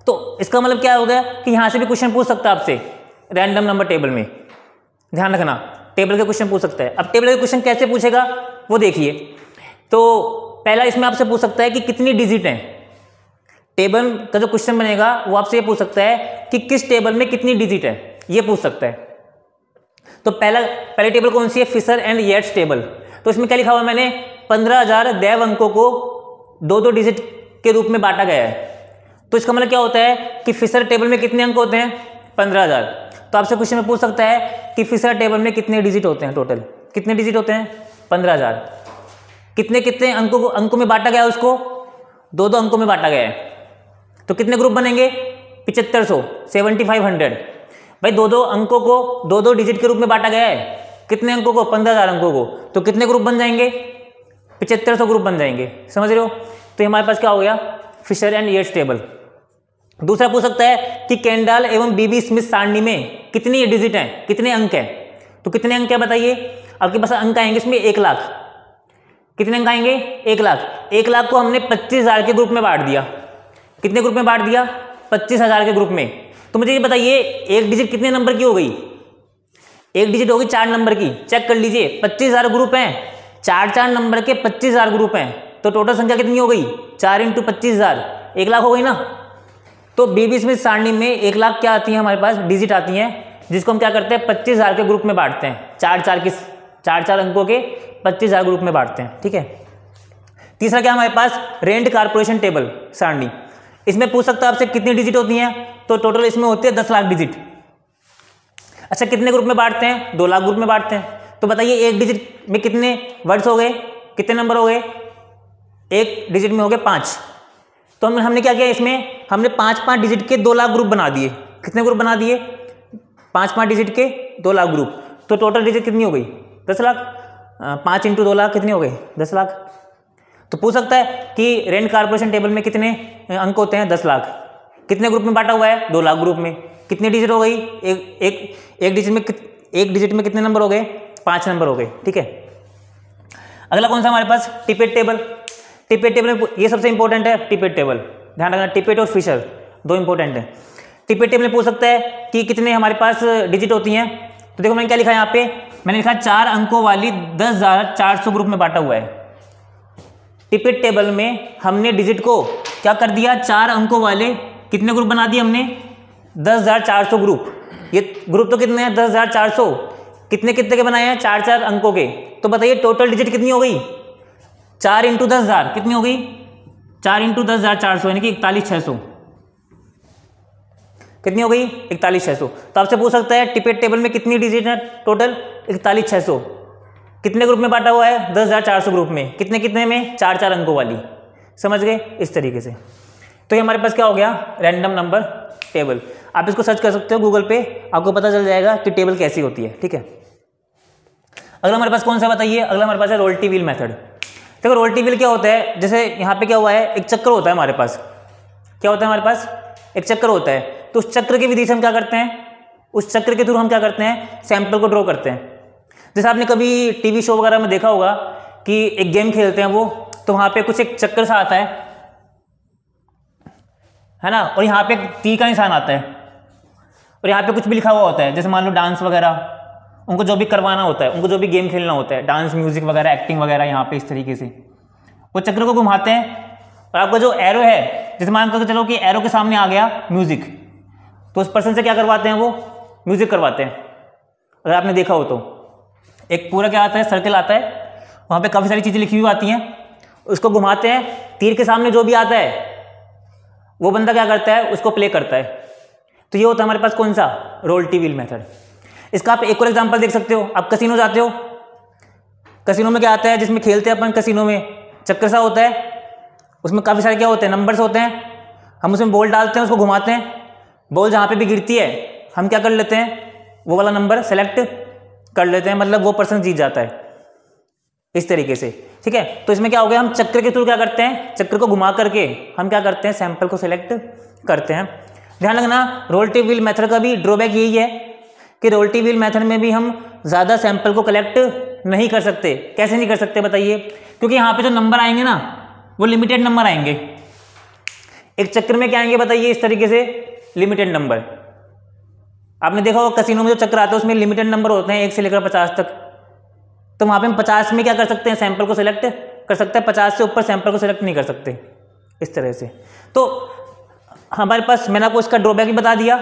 तो इसका मतलब क्या हो गया कि यहाँ से भी क्वेश्चन पूछ सकता है आपसे रैंडम नंबर टेबल में। ध्यान रखना, टेबल के क्वेश्चन पूछ सकता है। अब टेबल के क्वेश्चन कैसे पूछेगा वो देखिए। तो पहला इसमें आपसे पूछ सकता है कि कितनी डिजिट हैं। टेबल का जो क्वेश्चन बनेगा वो आपसे ये पूछ सकता है कि किस टेबल में कितनी डिजिट है, ये पूछ सकता है। तो पहले टेबल कौन सी है, फिशर एंड येट्स टेबल। तो इसमें क्या लिखा हुआ मैंने, 15,000 दैव अंकों को 2-2 डिजिट के रूप में बांटा गया है। तो इसका मतलब क्या होता है कि फिशर टेबल में कितने अंक होते हैं, 15,000। तो आपसे क्वेश्चन में पूछ सकता है कि फिशर टेबल में कितने डिजिट होते हैं, टोटल कितने डिजिट होते हैं, 15,000। कितने कितने अंकों में बांटा गया है, उसको 2-2 अंकों में बांटा गया है। तो कितने ग्रुप बनेंगे, 7500, 7500। भाई 2-2 अंकों को 2-2 डिजिट के रूप में बांटा गया है, कितने अंकों को, 15,000 अंकों को। तो कितने ग्रुप बन जाएंगे, 7500 ग्रुप बन जाएंगे। समझ रहे हो। तो हमारे पास क्या हो गया, फिशर एंड येट्स टेबल। दूसरा पूछ सकता है कि कैंडाल एवं बीबी स्मिथ सारणी में कितनी डिजिट हैं, कितने अंक हैं। तो कितने अंक है बताइए, आपके पास अंक आएंगे इसमें 1 लाख। कितने अंक आएंगे, 1 लाख। 1 लाख को हमने 25,000 के ग्रुप में बांट दिया। कितने ग्रुप में बांट दिया, 25,000 के ग्रुप में। तो मुझे ये बताइए एक डिजिट कितने नंबर की हो गई, एक डिजिट होगी 4 नंबर की। चेक कर लीजिए, 25,000 ग्रुप हैं, 4 नंबर के 25,000 ग्रुप हैं। तो टोटल संख्या कितनी हो गई, 4 × 25,000, 1 लाख हो गई ना। तो बीबी स्मिथ सारणी में 1 लाख क्या आती है हमारे पास, डिजिट आती हैं, जिसको हम क्या करते हैं 25,000 के ग्रुप में बांटते हैं। 4 अंकों के 25,000 ग्रुप में बांटते हैं। ठीक है। तीसरा क्या हमारे पास, रेंट कारपोरेशन टेबल सारणी। इसमें पूछ सकता है आपसे कितनी डिजिट होती हैं, तो टोटल इसमें होती है 10 लाख डिजिट। अच्छा कितने ग्रुप में बांटते हैं, 2 लाख ग्रुप में बांटते हैं। तो बताइए एक डिजिट में कितने वर्ड्स हो गए, कितने नंबर हो गए, एक डिजिट में हो गए 5। तो हमने क्या किया, इसमें हमने 5-5 डिजिट के 2 लाख ग्रुप बना दिए। कितने ग्रुप बना दिए, 5-5 डिजिट के 2 लाख ग्रुप। तो टोटल डिजिट कितनी हो गई, 10 लाख। 5 × 2 लाख कितने हो गए? 10 लाख। तो पूछ सकता है कि रेंट कारपोरेशन टेबल में कितने अंक होते हैं? 10 लाख। कितने ग्रुप में बांटा हुआ है? 2 लाख ग्रुप में। कितनी डिजिट हो गई? एक डिजिट में कितने नंबर हो गए? 5 नंबर हो गए। ठीक है, अगला कौन सा हमारे पास? टिपेट टेबल। टिपेट टेबल में ये सबसे इंपॉर्टेंट है, टिपेट टेबल। ध्यान रखना, टिपेट और फिशर दो इंपॉर्टेंट है। टिपेट टेबल में पूछ सकता है कि कितने हमारे पास डिजिट होती हैं। तो देखो मैंने क्या लिखा है यहाँ पे, मैंने लिखा 4 अंकों वाली 10,400 ग्रुप में बांटा हुआ है। टिपेट टेबल में हमने डिजिट को क्या कर दिया? 4 अंकों वाले कितने ग्रुप बना दिए हमने? 10,400 ग्रुप। ये ग्रुप तो कितने हैं? 10,400। कितने कितने के बनाए हैं? 4-4 अंकों के। तो बताइए टोटल डिजिट कितनी हो गई? 4 × 10,000 कितनी हो गई? 4 × 10,400 यानी कि 41,600। कितनी हो गई? 41,600। तो आपसे पूछ सकता है टिपेट टेबल में कितनी डिजिट है टोटल? 41,600। कितने ग्रुप में बांटा हुआ है? 10,400 ग्रुप में। कितने कितने में? 4-4 अंकों वाली। समझ गए? इस तरीके से। तो ये हमारे पास क्या हो गया? Random number table. आप इसको सर्च कर सकते हो गूगल पे, आपको पता चल जाएगा कि टेबल कैसी होती है। ठीक है, अगला हमारे पास कौन सा बताइए? अगला हमारे पास है रोल्टी व्हील मेथड। देखो रोल्टी व्हील क्या होता है, जैसे यहाँ पे क्या हुआ है, एक चक्र होता है हमारे पास। क्या होता है हमारे पास? एक चक्र होता है। तो उस चक्र की विधि से हम क्या करते हैं? उस चक्र के थ्रू हम क्या करते हैं? सैंपल को ड्रॉ करते हैं। जैसे आपने कभी टीवी शो वगैरह में देखा होगा कि एक गेम खेलते हैं वो, तो वहाँ पे कुछ एक चक्कर सा आता है ना, और यहाँ पे एक तीर का निशान आता है, और यहाँ पे कुछ भी लिखा हुआ होता है। जैसे मान लो डांस वगैरह, उनको जो भी करवाना होता है, उनको जो भी गेम खेलना होता है, डांस, म्यूजिक वगैरह, एक्टिंग वगैरह, यहाँ पे इस तरीके से वो चक्र को घुमाते हैं। और आपका जो एरो है, जैसे मान कर चलो कि एरो के सामने आ गया म्यूजिक, तो उस पर्सन से क्या करवाते हैं? वो म्यूजिक करवाते हैं। अगर आपने देखा हो तो एक पूरा क्या आता है? सर्कल आता है, वहाँ पे काफ़ी सारी चीज़ें लिखी हुई आती हैं, उसको घुमाते हैं। तीर के सामने जो भी आता है वो बंदा क्या करता है? उसको प्ले करता है। तो ये होता है हमारे पास कौन सा? Royalty wheel method. इसका आप एक और एग्जांपल देख सकते हो। आप कसिनो जाते हो, कसिनो में क्या आता है? जिसमें खेलते हैं अपन कसिनो में, चक्कर सा होता है, उसमें काफ़ी सारे क्या होते हैं? नंबर्स होते हैं। हम उसमें बॉल डालते हैं, उसको घुमाते हैं, बॉल जहाँ पे भी गिरती है हम क्या कर लेते हैं? वो वाला नंबर सेलेक्ट कर लेते हैं, मतलब वो पर्सन जीत जाता है, इस तरीके से। ठीक है, तो इसमें क्या हो गया? हम चक्र के थ्रू क्या करते हैं? चक्र को घुमा करके हम क्या करते हैं? सैंपल को सिलेक्ट करते हैं। ध्यान रखना, रोल्टी व्हील मेथड का भी ड्रॉबैक यही है कि रोल्टी व्हील मेथड में भी हम ज़्यादा सैंपल को कलेक्ट नहीं कर सकते। कैसे नहीं कर सकते बताइए? क्योंकि यहाँ पे जो नंबर आएंगे ना, वो लिमिटेड नंबर आएंगे। एक चक्र में क्या आएंगे बताइए? इस तरीके से लिमिटेड नंबर। आपने देखा होगा कसिनो में जो चक्र आते हैं उसमें लिमिटेड नंबर होते हैं 1 से लेकर 50 तक। तो वहाँ पे हम 50 में क्या कर सकते हैं? सैंपल को सिलेक्ट कर सकते हैं, 50 से ऊपर सैंपल को सिलेक्ट नहीं कर सकते, इस तरह से। तो हमारे पास मैंने आपको इसका ड्रॉबैक भी बता दिया,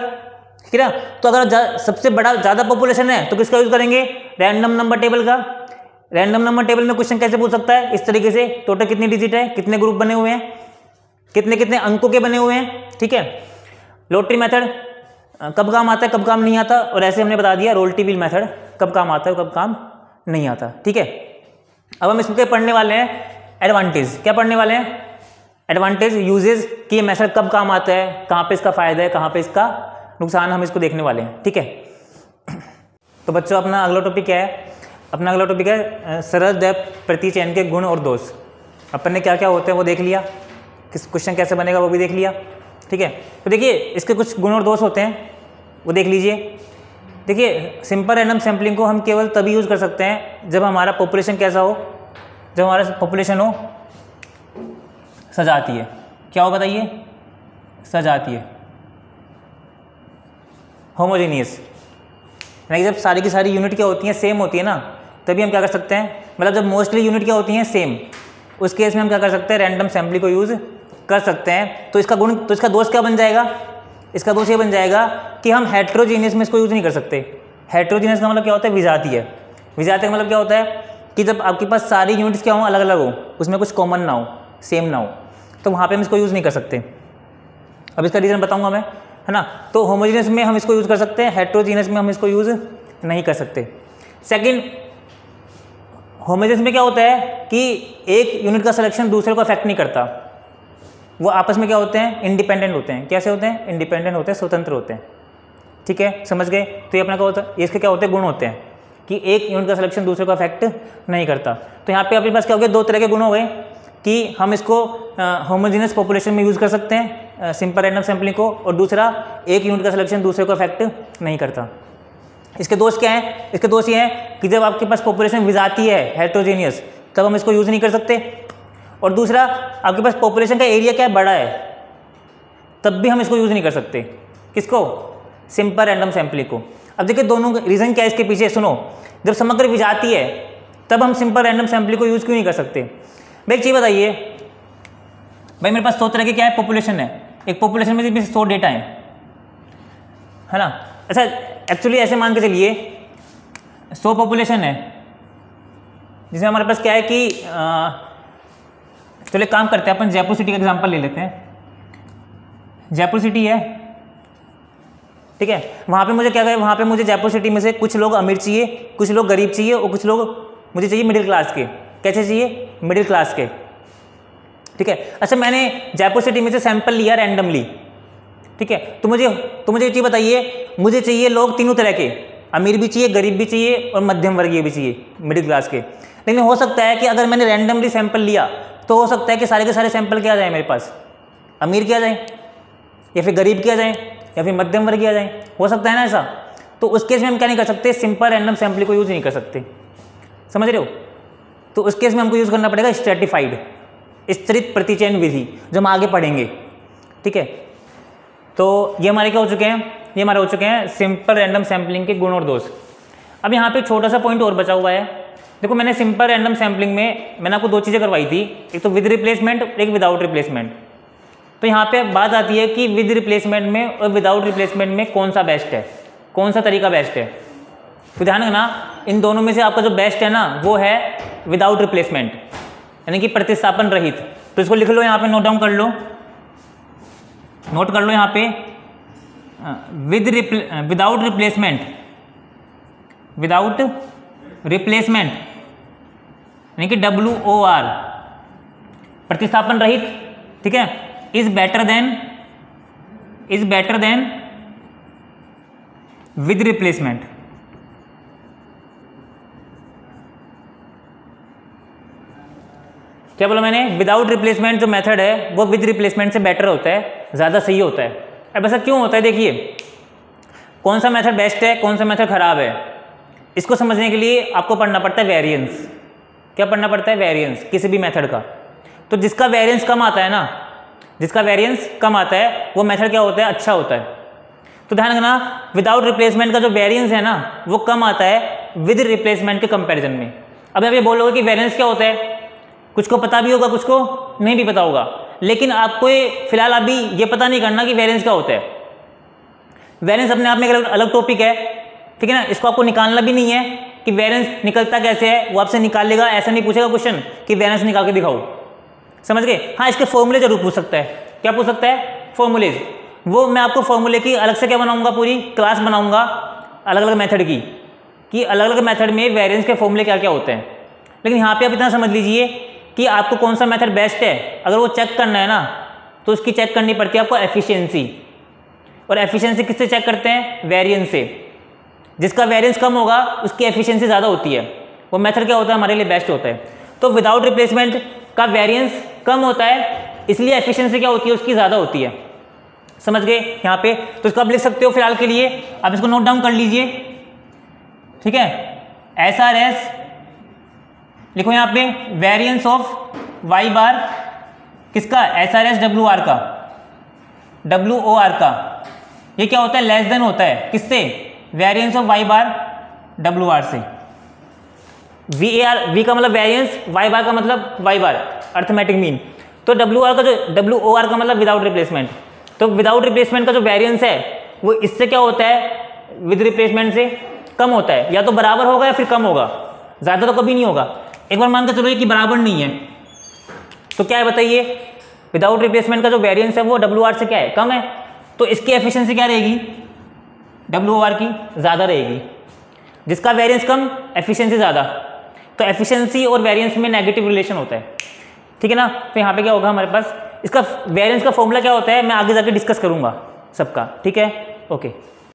ठीक है ना। तो अगर सबसे बड़ा ज़्यादा पॉपुलेशन है तो किसका यूज़ करेंगे? रैंडम नंबर टेबल का। रैंडम नंबर टेबल में क्वेश्चन कैसे पूछ सकता है? इस तरीके से, टोटल कितनी डिजिट है, कितने ग्रुप बने हुए हैं, कितने कितने अंकों के बने हुए हैं। ठीक है, लॉटरी मेथड कब काम आता है, कब काम नहीं आता, और ऐसे हमने बता दिया रोल्टी व्हील मेथड कब काम आता है, कब काम नहीं आता। ठीक है, अब हम इसके पढ़ने वाले हैं एडवांटेज। क्या पढ़ने वाले हैं? एडवांटेज, यूजेज, कि ये मेथड कब काम आता है, कहाँ पे इसका फायदा है, कहाँ पे इसका नुकसान, हम इसको देखने वाले हैं। ठीक है, तो बच्चों अपना अगला टॉपिक क्या है? अपना अगला टॉपिक है सरल द्वैत प्रतिचयन के गुण और दोष। अपन ने क्या क्या होते हैं वो देख लिया, किस क्वेश्चन कैसे बनेगा वो भी देख लिया। ठीक है, तो देखिए इसके कुछ गुण और दोष होते हैं, वो देख लीजिए। देखिए सिंपल रैंडम सैम्पलिंग को हम केवल तभी यूज़ कर सकते हैं जब हमारा पॉपुलेशन कैसा हो, जब हमारा पॉपुलेशन हो सजाती है। क्या हो बताइए? सजाती है, होमोजेनियस, यानी जब सारी की सारी यूनिट क्या होती हैं? सेम होती है ना, तभी हम क्या कर सकते हैं? मतलब जब मोस्टली यूनिट क्या होती हैं? सेम, उस केस में हम क्या कर सकते हैं? रैंडम सैम्पलिंग को यूज़ कर सकते हैं। तो इसका गुण, तो इसका दोष क्या बन जाएगा? इसका दोष ये बन जाएगा कि हम हेट्रोजीनियस में इसको यूज़ नहीं कर सकते। हेट्रोजीनियस का मतलब क्या होता है? विजातीय। विजातीय का मतलब क्या होता है कि जब आपके पास सारी यूनिट्स क्या हो? अलग अलग हो, उसमें कुछ कॉमन ना हो, सेम ना हो, तो वहाँ पे हम इसको यूज़ नहीं कर सकते। अब इसका रीज़न बताऊँगा मैं, है ना। तो होमोजीनियस में हम इसको यूज़ कर सकते हैं, हेट्रोजीनियस में हम इसको यूज़ नहीं कर सकते। सेकेंड, होमोजेनियस में क्या होता है कि एक यूनिट का सिलेक्शन दूसरे को अफेक्ट नहीं करता, वो आपस में क्या होते हैं? इंडिपेंडेंट होते हैं। कैसे होते हैं? इंडिपेंडेंट होते हैं, स्वतंत्र होते हैं। ठीक है, समझ गए। तो ये अपना क्या होता है? इसके क्या होते हैं? गुण होते हैं कि कि एक यूनिट का सिलेक्शन दूसरे को अफेक्ट नहीं करता। तो यहाँ पे अपने पास क्या हो गया, दो तरह के गुण हो गए कि हम इसको होमोजेनियस पॉपुलेशन में यूज़ कर सकते हैं सिंपल रैंडम सैम्पलिंग को, और दूसरा एक यूनिट का सिलेक्शन दूसरे को अफेक्ट नहीं करता। इसके दोष क्या हैं? इसके दोष ये हैं कि जब आपके पास पॉपुलेशन विजाती है हेटेरोजेनियस, तब हम इसको यूज़ नहीं कर सकते, और दूसरा आपके पास पॉपुलेशन का एरिया क्या है, बड़ा है, तब भी हम इसको यूज़ नहीं कर सकते। किसको? सिंपल रैंडम सैम्पलिंग को। अब देखिए दोनों रीज़न क्या है इसके पीछे, सुनो। जब समग्र विजाती है तब हम सिंपल रैंडम सैम्पलिंग को यूज़ क्यों नहीं कर सकते? भाई एक चीज़ बताइए, भाई मेरे पास 100 तरह के क्या है, पॉपुलेशन है, एक पॉपुलेशन में 100 डेटा है ना। अच्छा एक्चुअली ऐसे मान के चलिए 100 पॉपुलेशन है, जिसमें हमारे पास क्या है कि चलो एक काम करते हैं, अपन जयपुर सिटी का एग्जांपल ले लेते हैं। जयपुर सिटी है, ठीक है, वहाँ पे मुझे क्या है, वहाँ पे मुझे जयपुर सिटी में से कुछ लोग अमीर चाहिए, कुछ लोग गरीब चाहिए, और कुछ लोग मुझे चाहिए मिडिल क्लास के। कैसे चाहिए? मिडिल क्लास के, ठीक है। अच्छा मैंने जयपुर सिटी में से सैंपल लिया रैंडमली, ठीक है, तो मुझे ये चीज़ बताइए, मुझे चाहिए लोग तीनों तरह के, अमीर भी चाहिए, गरीब भी चाहिए, और मध्यम वर्गीय भी चाहिए, मिडिल क्लास के। लेकिन हो सकता है कि अगर मैंने रैंडमली सैंपल लिया तो हो सकता है कि सारे के सारे सैंपल क्या आ जाए मेरे पास, अमीर क्या जाए, या फिर गरीब क्या जाए, या फिर मध्यम वर्गीय आ जाए, हो सकता है ना ऐसा। तो उस केस में हम क्या नहीं कर सकते, सिंपल रैंडम सैंपलिंग को यूज़ नहीं कर सकते, समझ रहे हो। तो उस केस में हमको यूज़ करना पड़ेगा स्ट्रैटिफाइड, स्तरित प्रतिचयन विधि, जो हम आगे पढ़ेंगे, ठीक है। तो ये हमारे क्या हो चुके हैं, ये हमारे हो चुके हैं सिंपल रैंडम सैम्पलिंग के गुण और दोष। अब यहाँ पे छोटा सा पॉइंट और बचा हुआ है। देखो मैंने सिंपल रैंडम सैम्पलिंग में मैंने आपको दो चीज़ें करवाई थी, एक तो विद रिप्लेसमेंट, एक विदाउट रिप्लेसमेंट। तो यहाँ पे बात आती है कि विद रिप्लेसमेंट में और विदाउट रिप्लेसमेंट में कौन सा बेस्ट है, कौन सा तरीका बेस्ट है। तो ध्यान रखना, इन दोनों में से आपका जो बेस्ट है ना वो है विदाउट रिप्लेसमेंट, यानी कि प्रतिस्थापन रहित। तो इसको लिख लो, यहाँ पे नोट डाउन कर लो, नोट कर लो यहाँ पे विदाउट रिप्लेसमेंट, विदाउट रिप्लेसमेंट यानी कि WOR, प्रतिस्थापन रहित, ठीक है, is better than with replacement. क्या बोला मैंने? विदाउट रिप्लेसमेंट जो मेथड है वो विद रिप्लेसमेंट से बेटर होता है, ज़्यादा सही होता है। अब ऐसा क्यों होता है? देखिए कौन सा मेथड बेस्ट है, कौन सा मेथड खराब है, इसको समझने के लिए आपको पढ़ना पड़ता है वेरिएंस। क्या पढ़ना पड़ता है? वेरिएंस किसी भी मेथड का। तो जिसका वेरिएंस कम आता है ना, जिसका वेरिएंस कम आता है वो मेथड क्या होता है? अच्छा होता है। तो ध्यान रखना, विदाउट रिप्लेसमेंट का जो वेरिएंस है ना वो कम आता है विद रिप्लेसमेंट के कंपैरिजन में। अब आप ये बोलोगे कि वेरिएंस क्या होता है, कुछ को पता भी होगा, कुछ को नहीं भी पता होगा, लेकिन आपको फिलहाल अभी ये पता नहीं करना कि वेरिएंस क्या होता है। वेरिएंस अपने आप में एक अलग टॉपिक है, ठीक है ना, इसको आपको निकालना भी नहीं है कि वेरिएंस निकलता कैसे है, वो आपसे निकालेगा, ऐसा नहीं पूछेगा क्वेश्चन कि वेरिएंस निकाल के दिखाओ, समझ गए। हाँ, इसके फॉर्मूले जरूर पूछ सकता है। क्या पूछ सकता है? फॉर्मूलेज। वो मैं आपको फॉर्मूले की अलग से क्या बनाऊंगा, पूरी क्लास बनाऊंगा अलग अलग मेथड की, कि अलग अलग मेथड में वेरिएंस के फॉर्मूले क्या क्या होते हैं। लेकिन यहाँ पे आप इतना समझ लीजिए कि आपको कौन सा मेथड बेस्ट है, अगर वो चेक करना है ना तो उसकी चेक करनी पड़ती है आपको एफिशिएंसी। और एफिशिएंसी किससे चेक करते हैं? वेरिएंस से। जिसका वेरिएंस कम होगा उसकी एफिशिएंसी ज़्यादा होती है, वो मेथड क्या होता है? हमारे लिए बेस्ट होता है। तो विदाउट रिप्लेसमेंट का वेरिएंस कम होता है, इसलिए एफिशिएंसी क्या होती है? उसकी ज़्यादा होती है, समझ गए यहाँ पे। तो इसको आप लिख सकते हो फिलहाल के लिए, आप इसको नोट डाउन कर लीजिए, ठीक है। SRS लिखो यहाँ पे, वेरिएंस ऑफ वाई बार किसका? SRS WR का, WOR का। ये क्या होता है? लेस देन होता है किससे? Variance of Y bar WR से। V का मतलब वेरिएंस, वाई बार का मतलब वाई बार, अर्थमेटिक मीन। तो WOR का मतलब विदाउट रिप्लेसमेंट। तो विदाउट रिप्लेसमेंट का जो वेरिएंस है वो इससे क्या होता है? विद रिप्लेसमेंट से कम होता है, या तो बराबर होगा या फिर कम होगा, ज़्यादा तो कभी नहीं होगा। एक बार मान के चलो कि बराबर नहीं है, तो क्या है बताइए? विदाउट रिप्लेसमेंट का जो वेरिएंस है वो WR से क्या है? कम है। तो इसकी एफिशिएंसी क्या रहेगी? WOR की ज़्यादा रहेगी। जिसका वेरिएंस कम, एफिशिएंसी ज़्यादा। तो एफिशिएंसी और वेरिएंस में नेगेटिव रिलेशन होता है, ठीक है ना। तो यहाँ पे क्या होगा हमारे पास, इसका वेरिएंस का फॉर्मूला क्या होता है मैं आगे जाके डिस्कस करूँगा सबका, ठीक है। ओके।